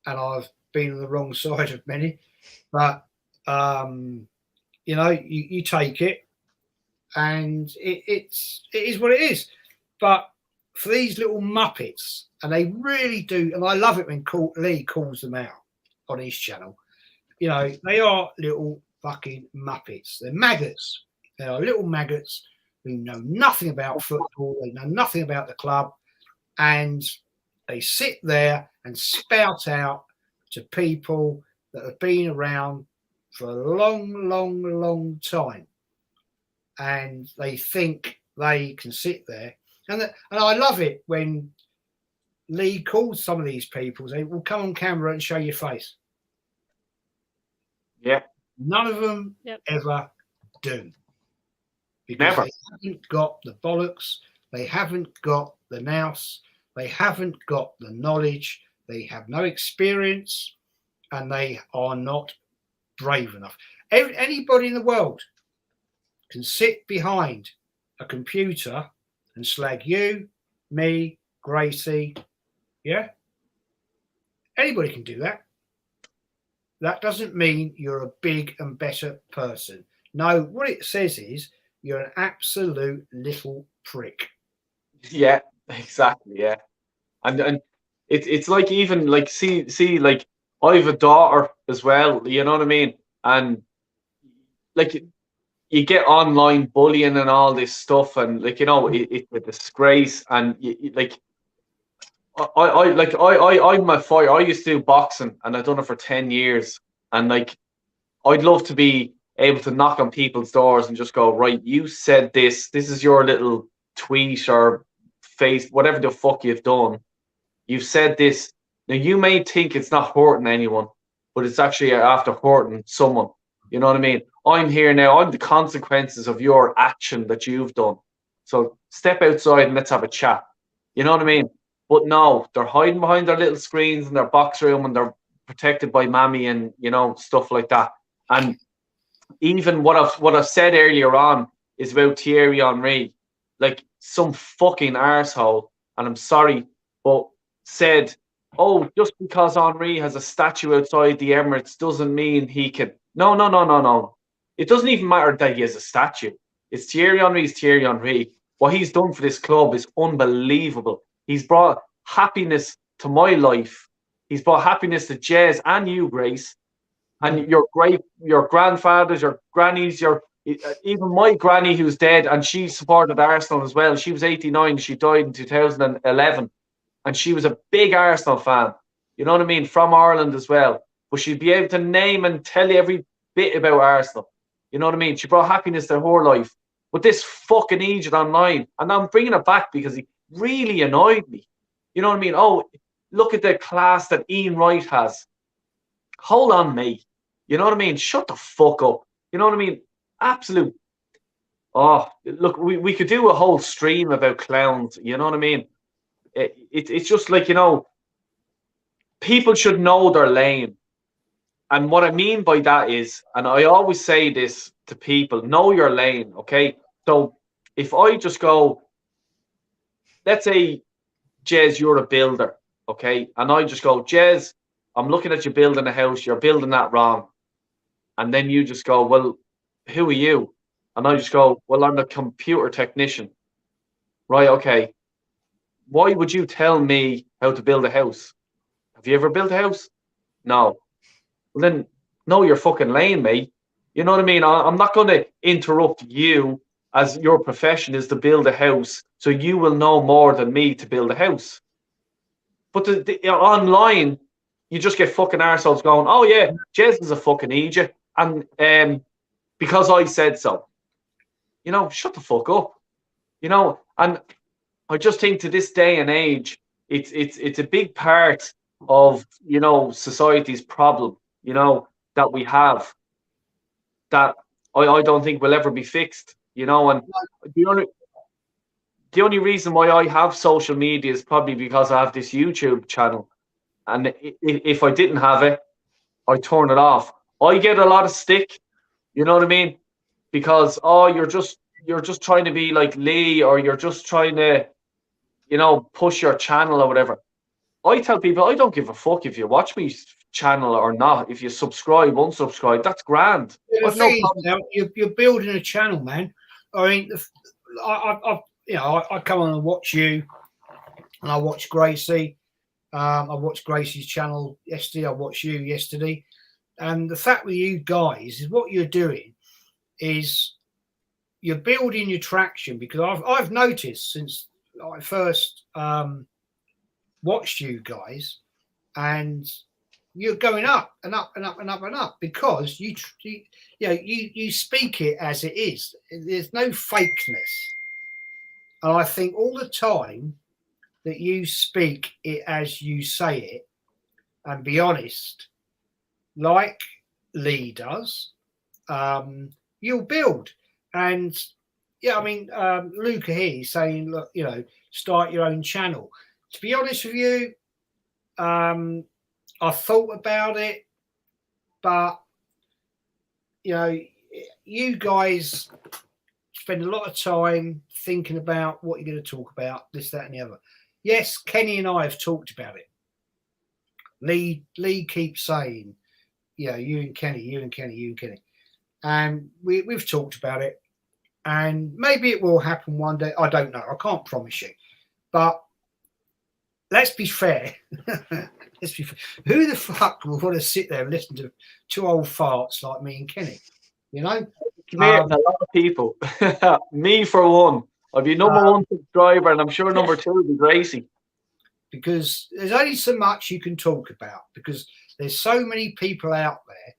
and I've been on the wrong side of many, but you know, you take it, and it is what it is. But for these little muppets, and they really do, and I love it when Lee calls them out on his channel. You know, they are little fucking muppets. They're maggots. They are little maggots who know nothing about football. They know nothing about the club, and they sit there and spout out to people that have been around for a long, long, long time, and they think they can sit there. And I love it when Lee calls some of these people, say, "Well, come on camera and show your face." Yeah. None of them ever do. Because Never. They haven't got the bollocks, they haven't got the nous, they haven't got the knowledge, they have no experience, and they are not brave enough. Anybody in the world can sit behind a computer and slag you, me, Gracie. Yeah? Anybody can do that. That doesn't mean you're a big and better person. No, what it says is you're an absolute little prick. Yeah, exactly. Yeah, and it's like, even like, see like, I have a daughter as well. You know what I mean? And like, you get online bullying and all this stuff, and like, you know, it's a disgrace. And like, I'm a fighter. I used to do boxing, and I've done it for 10 years. And like, I'd love to be able to knock on people's doors and just go, right, you said this. This is your little tweet or face, whatever the fuck you've done. You've said this. Now, you may think it's not hurting anyone, but it's actually after hurting someone. You know what I mean? I'm here now. I'm the consequences of your action that you've done. So step outside and let's have a chat. You know what I mean? But no, they're hiding behind their little screens in their box room, and they're protected by mammy and, you know, stuff like that. And even what I've said earlier on is about Thierry Henry, like, some fucking arsehole, and I'm sorry, but said, oh, just because Henry has a statue outside the Emirates doesn't mean he can. No. It doesn't even matter that he has a statue. It's Thierry Henry's Thierry Henry. What he's done for this club is unbelievable. He's brought happiness to my life. He's brought happiness to Jez and you, Grace, and your grandfathers, your grannies, even my granny, who's dead, and she supported Arsenal as well. She was 89. She died in 2011, and she was a big Arsenal fan. You know what I mean? From Ireland as well. But she'd be able to name and tell you every bit about Arsenal. You know what I mean? She brought happiness to her life. But this fucking idiot online, and I'm bringing it back because he really annoyed me. You know what I mean? Oh, look at the class that Ian Wright has. Hold on, mate. You know what I mean? Shut the fuck up. You know what I mean? Absolute. Oh, look, we could do a whole stream about clowns. You know what I mean? It's just like, you know, people should know their lane. And what I mean by that is, and I always say this to people, know your lane, okay? So if I just go, let's say, Jez, you're a builder, okay? And I just go, Jez, I'm looking at you building a house, you're building that wrong. And then you just go, well, who are you? And I just go, well, I'm a computer technician. Right, okay. Why would you tell me how to build a house? Have you ever built a house? No. Well, then know your fucking lane, mate. You know what I mean? I'm not going to interrupt you as your profession is to build a house, so you will know more than me to build a house. But online, you just get fucking arseholes going, oh yeah, Jez is a fucking idiot. And because I said so. You know, shut the fuck up. You know, and I just think to this day and age, it's a big part of, you know, society's problem, you know, that we have that I don't think will ever be fixed, you know. And the only the only reason why I have social media is probably because I have this YouTube channel. And if I didn't have it, I turn it off. I get a lot of stick, you know what I mean? Because you're just trying to be like Lee, or you're just trying to, you know, push your channel or whatever. I tell people I don't give a fuck if you watch me channel or not. If you subscribe, unsubscribe, that's grand. The I've no thing is, problem. now, you're building a channel, man. I mean, I come on and watch you, and I watch Gracie. I watched Gracie's channel yesterday. I watched you yesterday, and the fact with you guys is what you're doing is you're building your traction, because I've noticed since I first watched you guys, and you're going up and up and up and up and up, because you speak it as it is. There's no fakeness, and I think all the time that you speak it as you say it and be honest, like Lee does, you'll build. And yeah, I mean, Luca here is saying, look, you know, start your own channel. To be honest with you, I thought about it, but you know, you guys spend a lot of time thinking about what you're going to talk about, this, that, and the other. Yes, Kenny and I have talked about it. Lee keeps saying, you know, you and Kenny, you and Kenny, you and Kenny. And we've talked about it. And maybe it will happen one day. I don't know. I can't promise you. But let's be fair. Let's be fair. Who the fuck will want to sit there and listen to two old farts like me and Kenny? You know? A lot of people. Me for one. I'd be number one subscriber, and I'm sure number two would be Gracie. Because there's only so much you can talk about, because there's so many people out there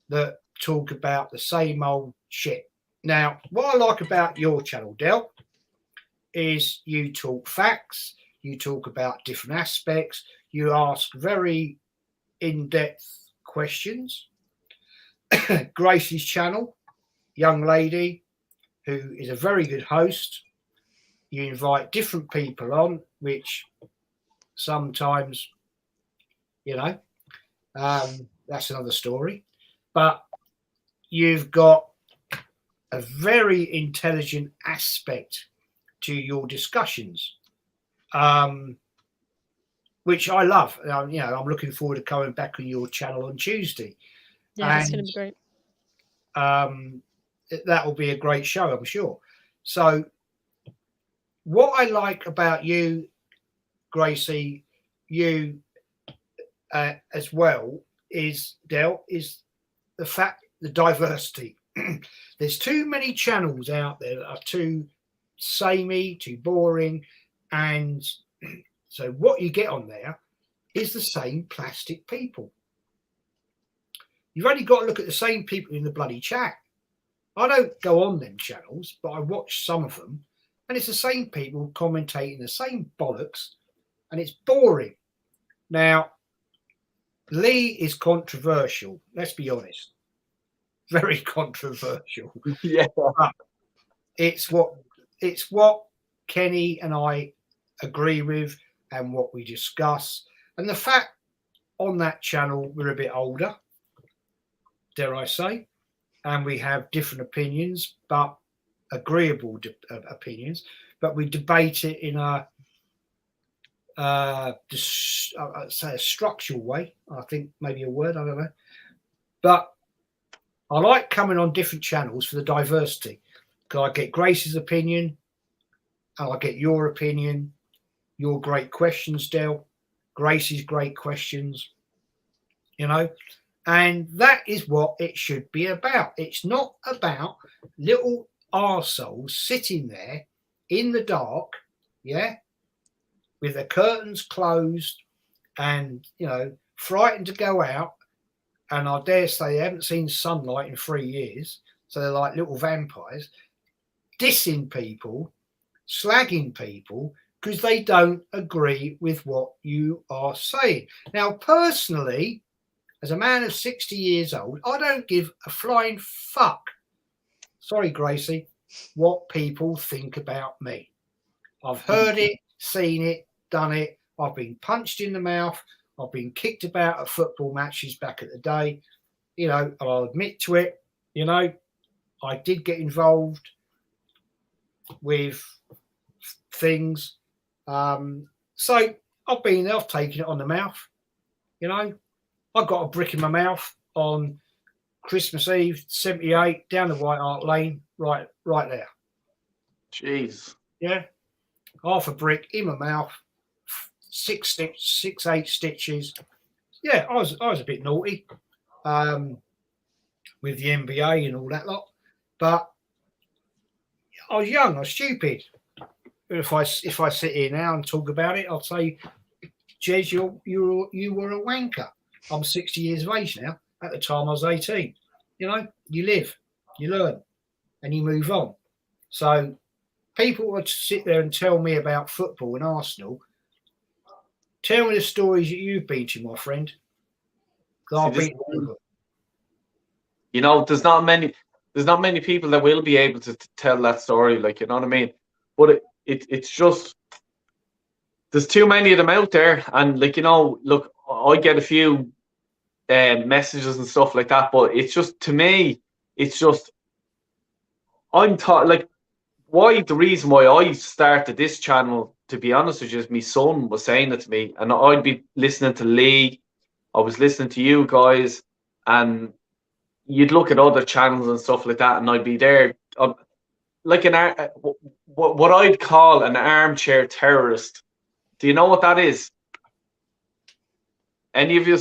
that talk about the same old shit. Now, what I like about your channel, Del, is you talk facts, you talk about different aspects, you ask very in-depth questions. Gracie's channel, young lady who is a very good host. You invite different people on, which sometimes, you know, that's another story. But you've got a very intelligent aspect to your discussions, which I love. You know, I'm looking forward to coming back on your channel on Tuesday. Yeah, it's going to be great. That will be a great show, I'm sure. So what I like about you, Gracie, you as well, is, Del, is the fact, the diversity. There's too many channels out there that are too samey, too boring, and so what you get on there is the same plastic people. You've only got to look at the same people in the bloody chat. I don't go on them channels, but I watch some of them, and it's the same people commentating the same bollocks, and it's boring. Now, Lee is controversial. Let's be honest. Very controversial. Yeah. But it's what Kenny and I agree with and what we discuss. And the fact on that channel we're a bit older, dare I say, and we have different opinions, but agreeable opinions, but we debate it in a say a structural way. I think maybe a word, I don't know. But I like coming on different channels for the diversity, because I get Gracie's opinion and I get your opinion, your great questions, Del, Gracie's great questions. you know, and that is what it should be about. It's not about little arseholes sitting there in the dark, yeah, with the curtains closed and, you know, frightened to go out. And I dare say they haven't seen sunlight in 3 years. So they're like little vampires, dissing people, slagging people because they don't agree with what you are saying. Now, personally, as a man of 60 years old, I don't give a flying fuck, sorry, Gracie, what people think about me. I've heard it, seen it, done it. I've been punched in the mouth. I've been kicked about at football matches back at the day. You know, I'll admit to it. You know, I did get involved with things. So I've been there, I've taken it on the mouth. You know, I got a brick in my mouth on Christmas Eve, 78, down the White Hart Lane, right there. Jeez. Yeah. Half a brick in my mouth, 8 stitches. Yeah, I was a bit naughty with the NBA and all that lot. But I was young, I was stupid. If I sit here now and talk about it, I'll say, Jez, you were a wanker. I'm 60 years of age now. At the time, I was 18. You know, you live, you learn, and you move on. So people would sit there and tell me about football and Arsenal. Tell me the stories that you've been to, my friend. You know, there's not many people that will be able to tell that story, like, you know what I mean? But it's just, there's too many of them out there, and, like, you know, look, I get a few messages and stuff like that, but it's just, to me, it's just, I'm taught, like, the reason why I started this channel, to be honest with you, is my son was saying it to me, and I'd be listening to Lee, I was listening to you guys, and you'd look at other channels and stuff like that, and I'd be there, like what I'd call an armchair terrorist. Do you know what that is? Any of you?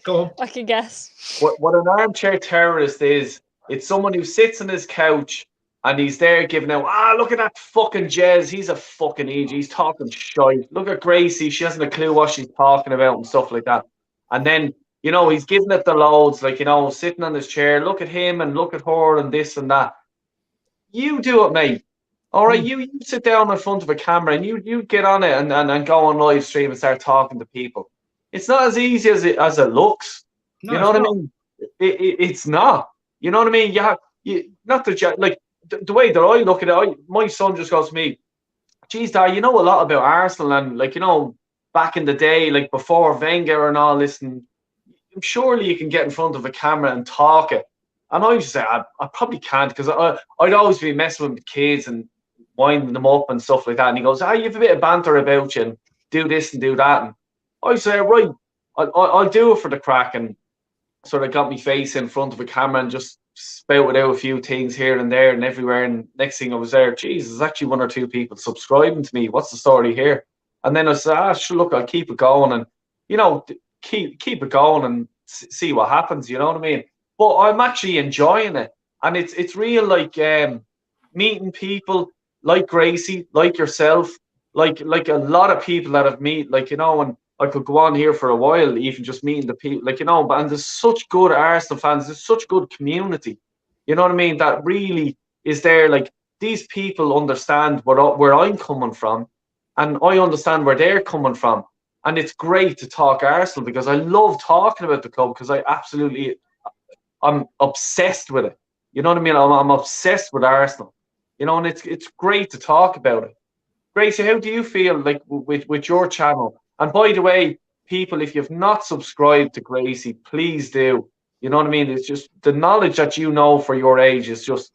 Go on. I can guess. What an armchair terrorist is, it's someone who sits on his couch and he's there giving out, look at that fucking Jez, he's a fucking idiot, he's talking shite. Look at Gracie, she hasn't a clue what she's talking about and stuff like that. And then, you know, he's giving it the loads, like, you know, sitting on his chair, look at him and look at her and this and that. You do it, mate. All right, you sit down in front of a camera and you get on it and go on live stream and start talking to people. It's not as easy as it looks. No, you know what I mean? It's not. You know what I mean? Not like the way that I look at it. My son just goes to me, "Geez, Dad, you know a lot about Arsenal and, like, you know, back in the day, like before Wenger and all this, and surely you can get in front of a camera and talk it." And I used to say, I probably can't, because I'd always be messing with the kids and winding them up and stuff like that. And he goes, you have a bit of banter about you and do this and do that. And I say, right, I'll do it for the crack, and sort of got me face in front of a camera and just spouted out a few things here and there and everywhere. And next thing I was there, geez, there's actually 1 or 2 people subscribing to me. What's the story here? And then I said, sure, look, I'll keep it going, and, you know, keep it going and see what happens. You know what I mean? But I'm actually enjoying it, and it's real, like, meeting people like Gracie, like yourself, like a lot of people that I've met, like, you know, and I could go on here for a while, even just meeting the people, like, you know, and there's such good Arsenal fans, there's such good community, you know what I mean, that really is there. Like, these people understand where I'm coming from, and I understand where they're coming from, and it's great to talk Arsenal, because I love talking about the club, because I'm obsessed with it. You know what I mean? I'm obsessed with Arsenal. You know, and it's great to talk about it. Gracie, how do you feel, like, with your channel? And by the way, people, if you've not subscribed to Gracie, please do. You know what I mean? It's just the knowledge that you know for your age is just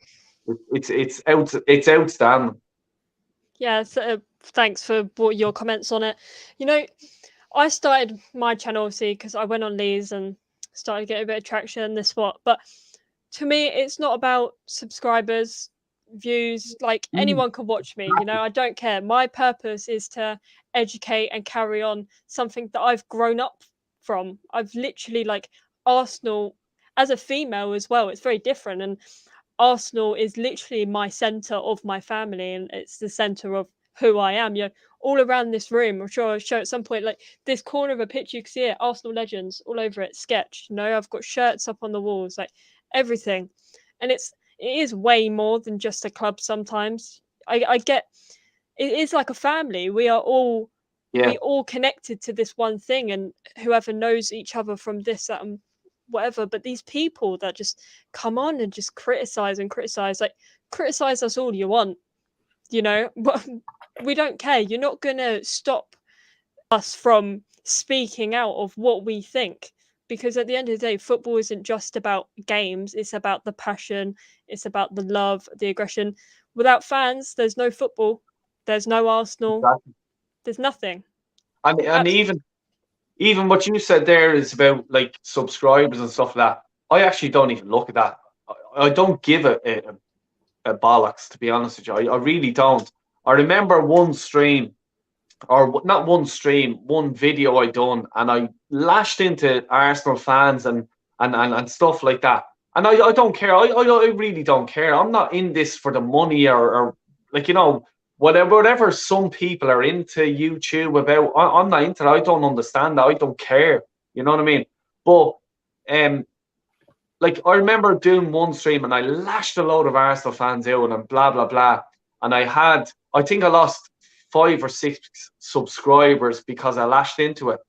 it's outstanding. Yeah, so, thanks for your comments on it. You know, I started my channel obviously because I went on Lee's and started getting a bit of traction, this what. But to me, it's not about subscribers, views. Like, anyone can watch me, you know, I don't care. My purpose is to educate and carry on something that I've grown up from. I've literally like Arsenal as a female as well. It's very different, and Arsenal is literally my center of my family, and it's the center of who I am. You know, all around this room, I'm sure I'll show at some point, like this corner of a picture, you can see it, Arsenal legends all over it, sketched. You know, I've got shirts up on the walls, like everything, and it is way more than just a club. Sometimes I get it is like a family. We are all Yeah. we all connected to this one thing, and whoever knows each other from this, that, and whatever. But these people that just come on and just criticize and criticize, like criticize us all you want, you know, but we don't care. You're not gonna stop us from speaking out of what we think, because at the end of the day, football isn't just about games. It's about the passion. It's about the love, the aggression. Without fans, there's no football. There's no Arsenal. Exactly. There's nothing. And even what you said there is about like subscribers and stuff like that. I actually don't even look at that. I don't give a bollocks, to be honest with you. I really don't. I remember one stream, or not one stream, one video I done, and I lashed into Arsenal fans and stuff like that. And I don't care. I really don't care. I'm not in this for the money or like, you know, whatever some people are into YouTube about. I'm not into it. I don't understand that. I don't care. You know what I mean? But like I remember doing one stream and I lashed a load of Arsenal fans out and blah blah blah. And I think I lost 5 or 6 subscribers because I lashed into it.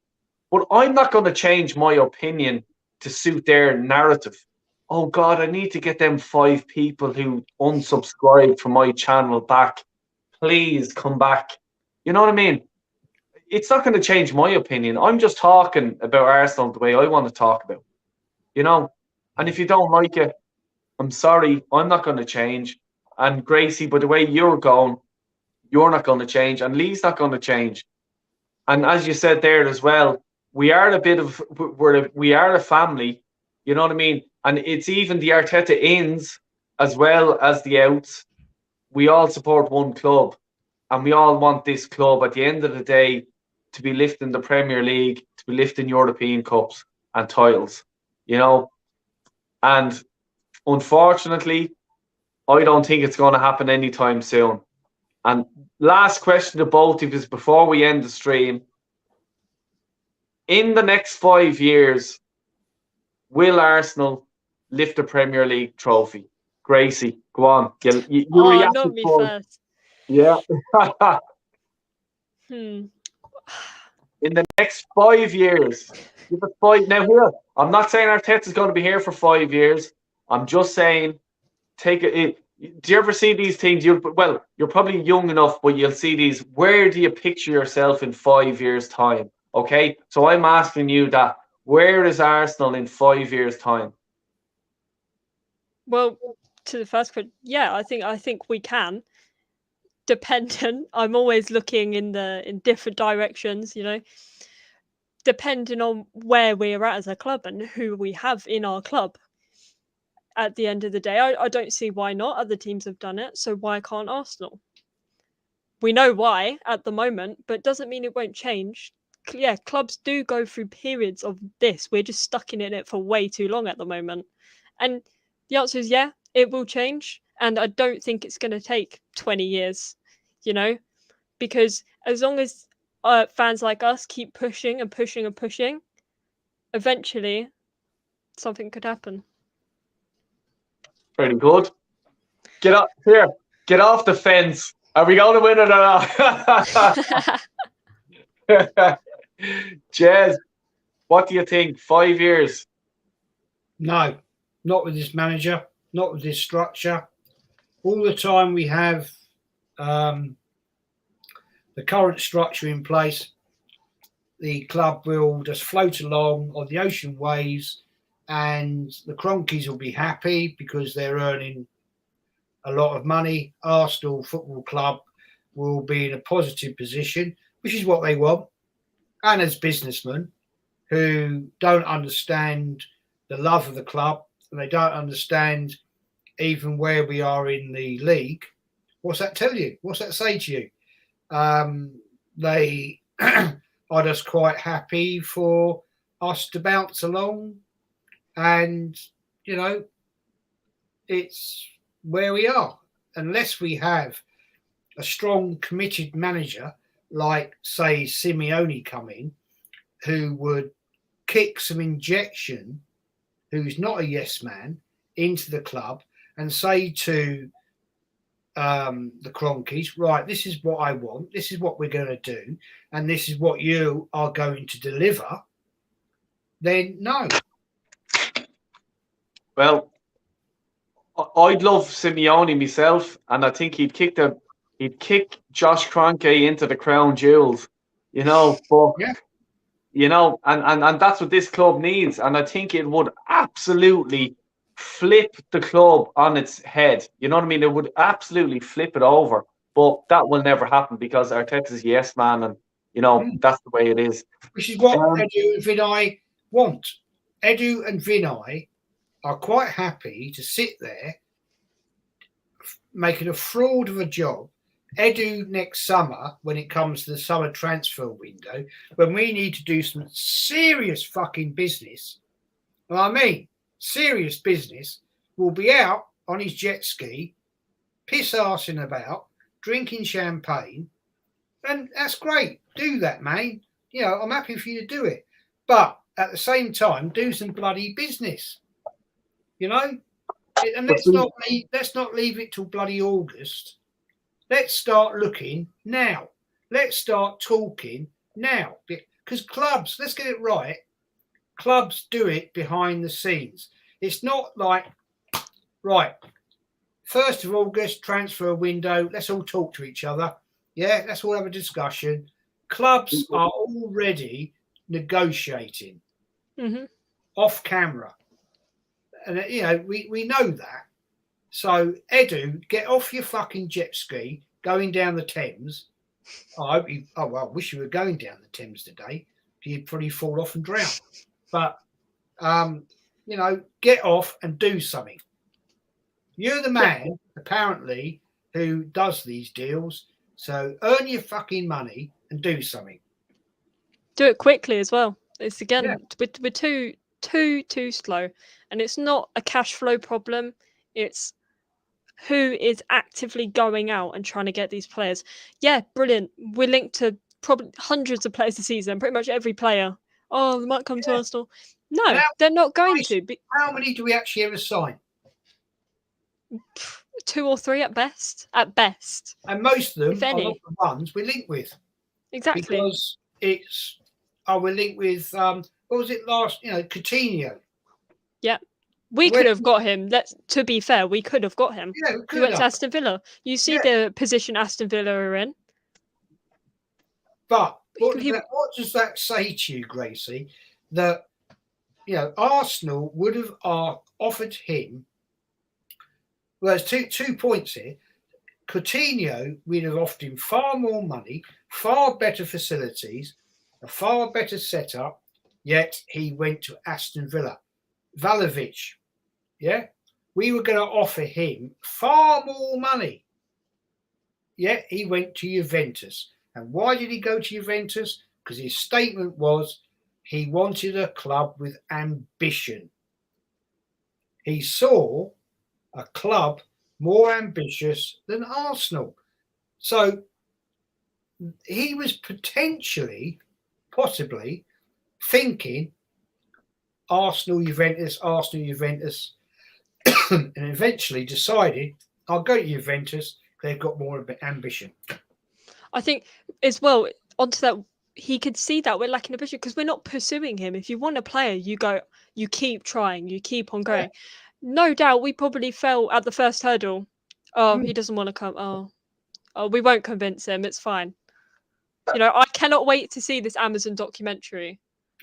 But I'm not going to change my opinion to suit their narrative. Oh God, I need to get them 5 people who unsubscribed from my channel back. Please come back. You know what I mean? It's not going to change my opinion. I'm just talking about Arsenal the way I want to talk about. You know? And if you don't like it, I'm sorry. I'm not going to change. And Gracie, by the way you're going, you're not going to change. And Lee's not going to change. And as you said there as well, we are a family. You know what I mean? And it's even the Arteta ins as well as the outs. We all support one club, and we all want this club at the end of the day to be lifting the Premier League, to be lifting European Cups and titles, you know. And unfortunately, I don't think it's going to happen anytime soon. And last question to both of us before we end the stream. In the next 5 years, will Arsenal lift the Premier League trophy? Gracie, go on. You reacted not me for first. Yeah. Hmm. In the next 5 years. Give it 5. Now here, I'm not saying Arteta's going to be here for 5 years. I'm just saying, take it. Do you ever see these things? You're probably young enough, but you'll see these. Where do you picture yourself in 5 years' time? Okay, so I'm asking you that. Where is Arsenal in 5 years' time? Well, to the first question, yeah, I think we can. Dependent, I'm always looking in different directions, you know, depending on where we're at as a club and who we have in our club. At the end of the day, I don't see why not. Other teams have done it, so why can't Arsenal? We know why at the moment, but doesn't mean it won't change. Yeah, clubs do go through periods of this. We're just stuck in it for way too long at the moment. And the answer is yeah, it will change. And I don't think it's going to take 20 years, you know, because as long as fans like us keep pushing and pushing and pushing, eventually something could happen. Very good. Get up here. Get off the fence. Are we going to win it or not? Jez, what do you think? 5 years? No, not with this manager, not with this structure. All the time we have the current structure in place, the club will just float along on the ocean waves, and the Cronkies will be happy because they're earning a lot of money. Arsenal Football Club will be in a positive position, which is what they want. And as businessmen who don't understand the love of the club, and they don't understand even where we are in the league, what's that tell you? What's that say to you? They are just quite happy for us to bounce along, and you know, it's where we are. Unless we have a strong, committed manager like, say, Simeone come in, who would kick some injection, who's not a yes man, into the club and say to the Cronkies, right, this is what I want, this is what we're going to do, and this is what you are going to deliver, then no. Well, I'd love Simeone myself, and I think he'd kick Josh Kroenke into the crown jewels, you know. But Yeah. you know, and that's what this club needs, and I think it would absolutely flip the club on its head. You know what I mean? It would absolutely flip it over, but that will never happen because Arteta's a yes man, and you know that's the way it is. Which is what Edu and Vinay want. Edu and Vinay are quite happy to sit there making a fraud of a job. Edu next summer, when it comes to the summer transfer window, when we need to do some serious fucking business, and I mean serious business, will be out on his jet ski, piss arsing about, drinking champagne, and that's great. Do that, mate. You know, I'm happy for you to do it. But at the same time, do some bloody business. You know? And let's not leave it till bloody August. Let's start looking now. Let's start talking now. Because clubs, let's get it right, clubs do it behind the scenes. It's not like, right, 1st of August, transfer window, let's all talk to each other. Yeah, let's all have a discussion. Clubs are already negotiating off camera. And, you know, we know that. So, Edu, get off your fucking jet ski going down the Thames. I wish you were going down the Thames today. You'd probably fall off and drown. But, you know, get off and do something. You're the man, apparently, who does these deals. So earn your fucking money and do something. Do it quickly as well. It's again, we're too slow, and it's not a cash flow problem. It's who is actively going out and trying to get these players. Yeah, brilliant. We're linked to probably hundreds of players this season. Pretty much every player. Oh, they might come to Arsenal. No, they're not going to. How many do we actually ever sign? 2 or 3 at best. At best. And most of them if any. are not the ones we're linked with. Exactly. Because we're linked with what was it last? You know, Coutinho. Yeah. We could have got him. To be fair, we could have got him. Yeah, we could he went to Aston Villa. You see the position Aston Villa are in. But what does that say to you, Gracie? That, you know, Arsenal would have offered him. Well, there's two points here. Coutinho, we'd have offered him far more money, far better facilities, a far better setup, yet he went to Aston Villa. Vlahovic, we were going to offer him far more money, yet he went to Juventus. And why did he go to Juventus? Because his statement was he wanted a club with ambition. He saw a club more ambitious than Arsenal. So he was possibly thinking Arsenal, Juventus, and eventually decided I'll go to Juventus. They've got more ambition. I think as well, onto that, he could see that we're lacking ambition because we're not pursuing him. If you want a player, you keep trying, you keep on going. No doubt we probably fell at the first hurdle. Oh, he doesn't want to come. Oh, we won't convince him. It's fine. You know, I cannot wait to see this Amazon documentary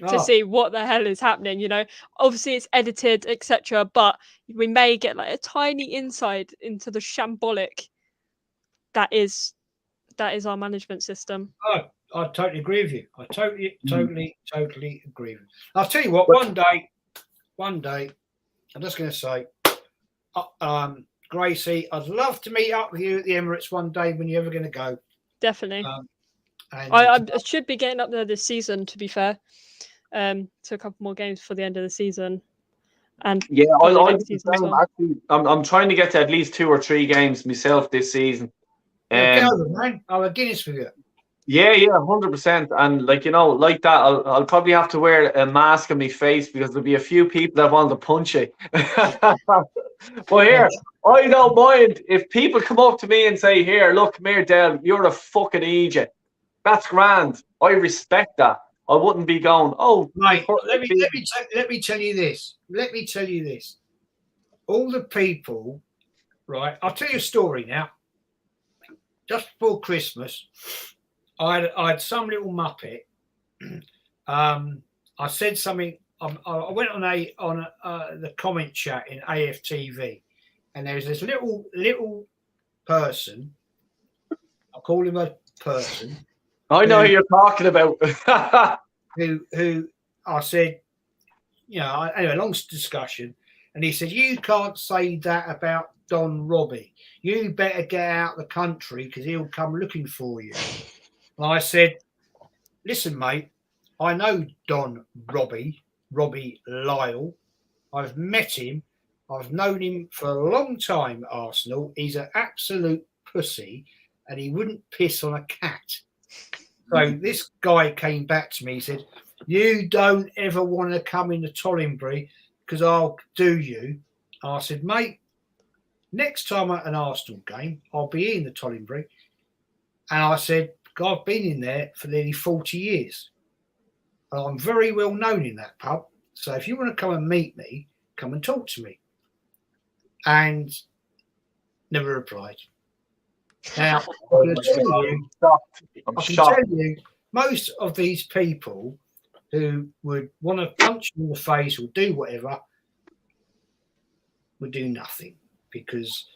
to see what the hell is happening. You know, obviously it's edited, etc. But we may get like a tiny insight into the shambolic that is our management system. Oh, I totally agree with you. I totally agree with you. I'll tell you what, one day, I'm just going to say, Gracie, I'd love to meet up with you at the Emirates one day when you're ever going to go. Definitely. I should be getting up there this season, to be fair. to a couple more games for the end of the season, and Yeah, probably I next season as well. actually, I'm trying to get to at least 2 or 3 games myself this season. Get over, man. I'll have Guinness with you. Yeah, 100%. And like like that, I'll probably have to wear a mask on my face because there'll be a few people that want to punch it. But here, I don't mind if people come up to me and say, "Here, look, come here, Del, you're a fucking idiot." That's grand. I respect that. I wouldn't be going, "Oh, Mate, let me tell you this. Let me tell you this. All the people, right? I'll tell you a story now. Just before Christmas, I had some little muppet. I said something. I went on the comment chat in AFTV, and there was this little person. I call him a person. I know who you're talking about." who I said, anyway, long discussion, and he said, "You can't say that about Don Robbie. You better get out of the country because he'll come looking for you." And I said, "Listen, mate, I know Don Robbie Lyle. I've met him. I've known him for a long time at Arsenal. He's an absolute pussy, and he wouldn't piss on a cat." So this guy came back to me. He said, "You don't ever want to come into Tollinbury because I'll do you." I said, "Mate, next time at an Arsenal game, I'll be in the Tollinbury." And I said, "I've been in there for nearly 40 years. And I'm very well known in that pub. So if you want to come and meet me, come and talk to me." And never replied. Now, I can tell you, most of these people who would want to punch you in the face or do whatever would do nothing because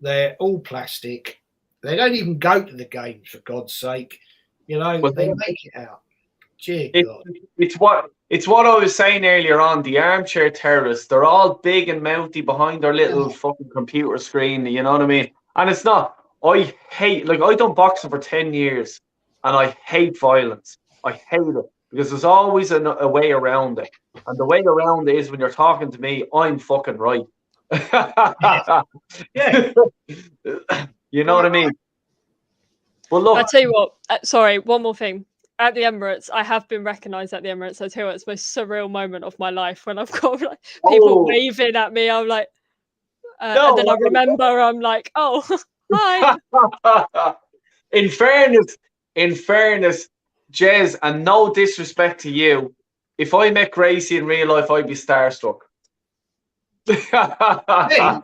they're all plastic. They don't even go to the games, for God's sake. They make it out. God. It's what I was saying earlier on. The armchair terrorists, they're all big and mouthy behind their little fucking computer screen. You know what I mean? And it's not. I hate, I done boxing for 10 years and I hate violence. I hate it because there's always a way around it. And the way around it is when you're talking to me, I'm fucking right. Yeah. You know what I mean? Well, look. I'll tell you what, sorry, one more thing. At the Emirates, I have been recognised at the Emirates. I tell you what, it's the most surreal moment of my life when I've got people waving at me. I'm like, and then I remember, I'm like, oh, hi. In fairness, Jez, and no disrespect to you, if I met Gracie in real life, I'd be starstruck. Yeah,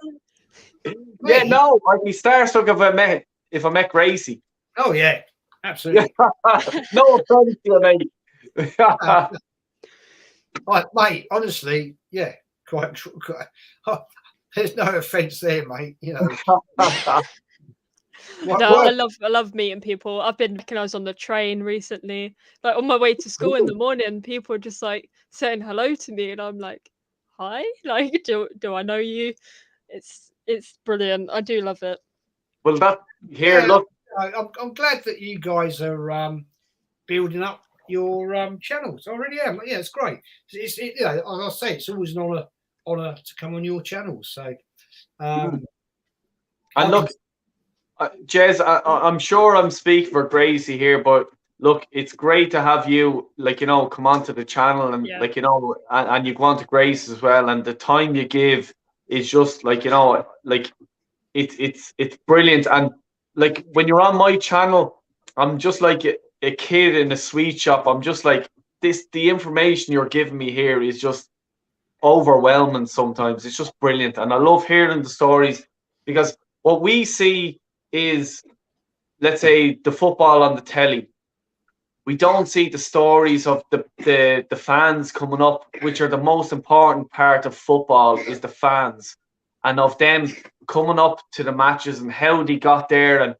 no, I'd be starstruck if I met Gracie. Oh yeah, absolutely. No offense to you, mate. Mate, honestly, yeah, quite. There's no offence there, mate. I love meeting people. I've been recognised on the train recently. Like on my way to school in the morning, people are just like saying hello to me, and I'm like, "Hi, like, do I know you?" It's brilliant. I do love it. Well, look. I'm glad that you guys are building up your channels. I really am. Yeah, it's great. As I say, it's always an honour to come on your channels. So, and look. Jez, I'm sure I'm speaking for Gracie here, but look, it's great to have you, come onto the channel and, and you go on to Grace as well. And the time you give is just it's brilliant. And when you're on my channel, I'm just like a kid in a sweet shop. I'm just like the information you're giving me here is just overwhelming sometimes. It's just brilliant. And I love hearing the stories because what we see is, let's say, the football on the telly. We don't see the stories of the fans coming up, which are the most important part of football, is the fans, and of them coming up to the matches and how they got there, and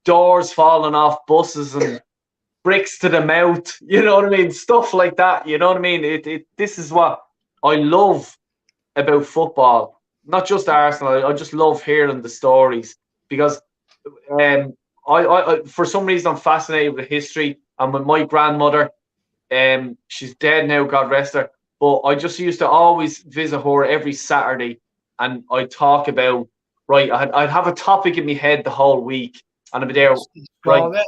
doors falling off buses and bricks to the mouth, you know what I mean? Stuff like that, you know what I mean? This is what I love about football, not just Arsenal. I just love hearing the stories. Because I for some reason I'm fascinated with history, and with my grandmother, she's dead now, God rest her. But I just used to always visit her every Saturday, and I'd talk about, right, I'd have a topic in my head the whole week, and I'd be there, right,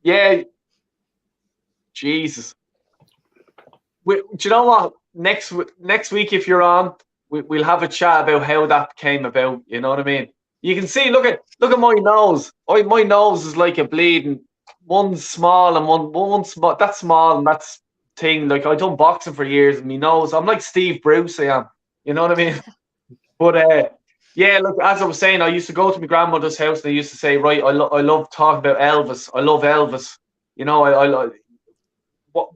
yeah, Jesus. Do you know what? Next week, if you're on, we'll have a chat about how that came about. You know what I mean? You can see. Look at my nose. My nose is like a bleeding. One's small and one's small. That's small and that's thing. Like I done boxing for years, and my nose. I'm like Steve Bruce. I am. You know what I mean? But yeah. Look, as I was saying, I used to go to my grandmother's house, and they used to say, right, I love talking about Elvis. I love Elvis. You know, I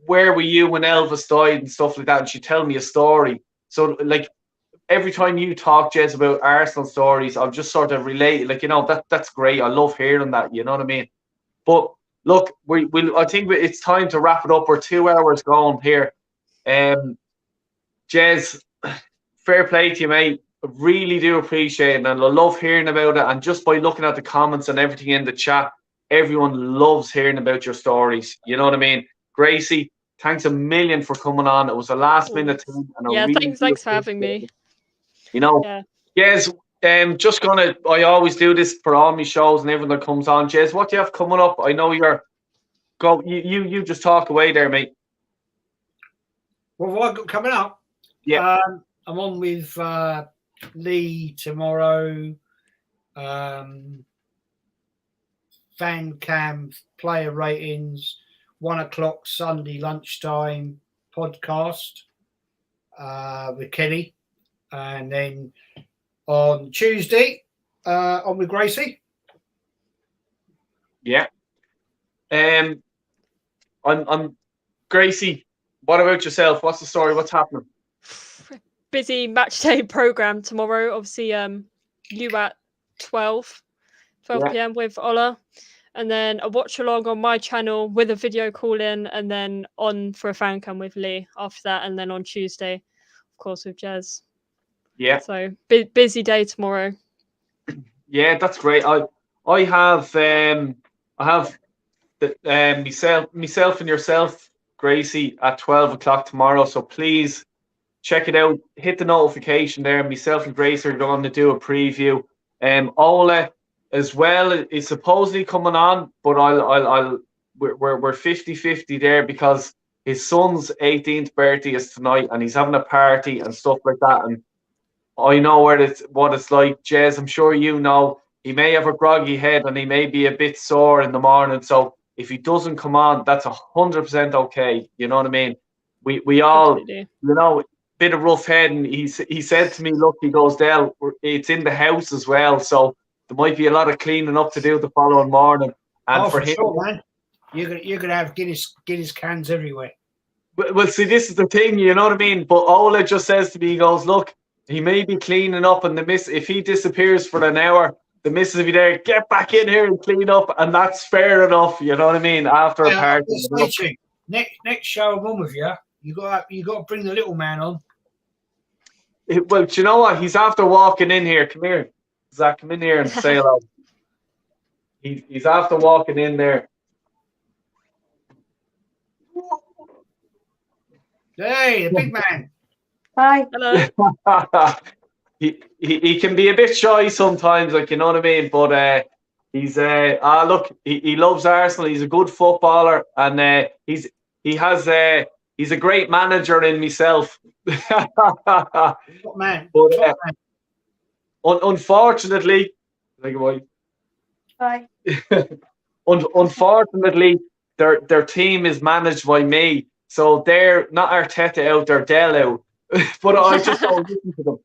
where were you when Elvis died and stuff like that, and she'd tell me a story. So like every time you talk, Jez, about Arsenal stories, I'm just sort of relate, like, you know, that's great. I love hearing that, you know what I mean? But look, I think it's time to wrap it up. We're 2 hours gone here. Jez, fair play to you, mate. I really do appreciate it, and I love hearing about it. And just by looking at the comments and everything in the chat, everyone loves hearing about your stories. You know what I mean? Gracie, thanks a million for coming on. It was a last minute thing. And yeah, really thanks for having me. You know, yeah. Jez, I always do this for all my shows and everyone that comes on. Jez, what do you have coming up? I know you just talk away there, mate. Well, what I've got coming up? Yeah. I'm on with Lee tomorrow. Fan cam player ratings. 1:00 Sunday lunchtime podcast with Kenny, and then on Tuesday on with Gracie. Yeah. I'm Gracie. What about yourself? What's the story? What's happening? Busy match day program tomorrow. Obviously, you at 12 p.m. with Ola. And then a watch along on my channel with a video call in, and then on for a fan cam with Lee after that, and then on Tuesday, of course, with Jez. Yeah. So busy day tomorrow. Yeah, that's great. I have myself and yourself, Gracie, at 12:00 tomorrow. So please check it out. Hit the notification there. Myself and Gracie are going to do a preview. Ola as well is supposedly coming on, but we're 50-50 there because his son's 18th birthday is tonight, and he's having a party and stuff like that. And I know what it's like, Jez. I'm sure you know he may have a groggy head and he may be a bit sore in the morning. So if he doesn't come on, that's 100% okay. You know what I mean? We all, Absolutely. you know, bit of rough head, and he said to me, look, he goes, Del, it's in the house as well, so there might be a lot of cleaning up to do the following morning. And for him, sure, man, you're gonna have Guinness cans everywhere. Well, see, this is the thing, you know what I mean? But Ola just says to me, he goes, look, he may be cleaning up, and if he disappears for an hour, the missus will be there, get back in here and clean up, and that's fair enough, you know what I mean? After a party. Next show I'm on with you, you got to bring the little man on. Well, do you know what? He's after walking in here. Come here, Zach. Come in here and say hello. He's after walking in there. Hey, the big man. Hi. Hello. he can be a bit shy sometimes, like, you know what I mean. But he's look, he loves Arsenal. He's a good footballer, and he's a great manager in myself. Top man. But unfortunately, Hi. unfortunately, their team is managed by me, so they're not Arteta out, they're Dell out. But I just don't listen to them.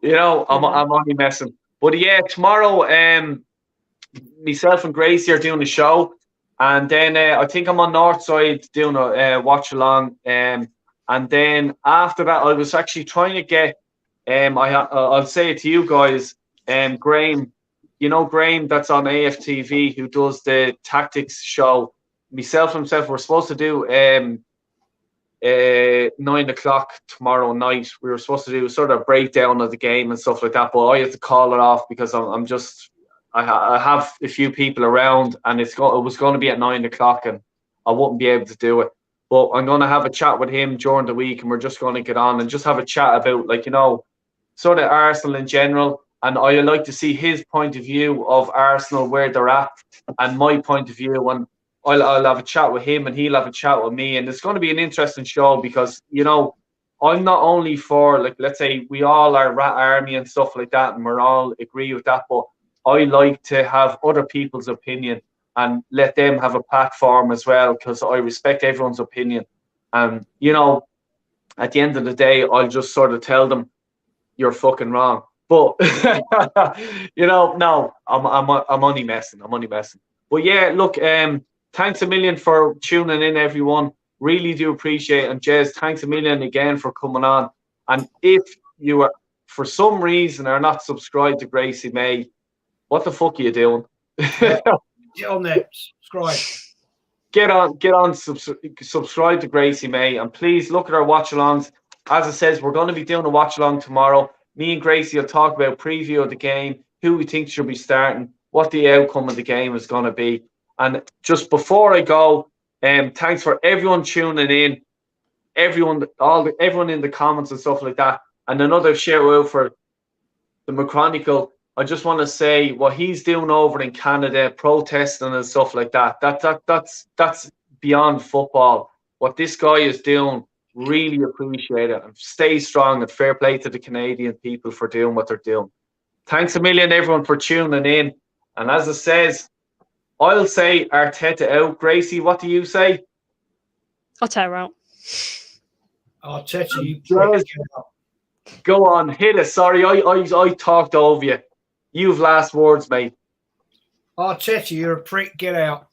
You know, I'm only messing. But yeah, tomorrow, myself and Gracie are doing a show, and then I think I'm on Northside doing a watch along. And then after that, I was actually trying to get. I'll say it to you guys. Graham, you know Graham, that's on AFTV, who does the tactics show. Myself and himself, we're supposed to do 9:00 tomorrow night. We were supposed to do sort of a breakdown of the game and stuff like that, but I had to call it off because I'm just I have a few people around, and it was going to be at 9 o'clock, and I wouldn't be able to do it. But I'm going to have a chat with him during the week, and we're just going to get on and just have a chat about, like, sort of Arsenal in general. And I like to see his point of view of Arsenal, where they're at, and my point of view. And I'll have a chat with him, and he'll have a chat with me. And it's going to be an interesting show because, I'm not only for, like, let's say we all are Rat Army and stuff like that, and we're all agree with that, but I like to have other people's opinion and let them have a platform as well, because I respect everyone's opinion. And, at the end of the day, I'll just sort of tell them, you're fucking wrong. But, no, I'm only messing. I'm only messing. But yeah, look, thanks a million for tuning in, everyone. Really do appreciate it. And Jez, thanks a million again for coming on. And if you are, for some reason, are not subscribed to Gracie May, what the fuck are you doing? Get on there, subscribe. Get on, subscribe to Gracie May, and please look at our watch-alongs. As it says, we're going to be doing a watch-along tomorrow. Me and Gracie will talk about preview of the game, who we think should be starting, what the outcome of the game is going to be. And just before I go, thanks for everyone tuning in, everyone in the comments and stuff like that. And another shout out for the McChronicle. I just want to say what he's doing over in Canada, protesting and stuff like that. That's beyond football. What this guy is doing, really appreciate it. And stay strong, and fair play to the Canadian people for doing what they're doing. Thanks a million, everyone, for tuning in. And as it says, I'll say Arteta out. Gracie, what do you say? Arteta out. Arteta, you go on, hit it. Sorry, I talked over you. You've last words, mate. Arteta, you're a prick. Get out.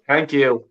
Thank you.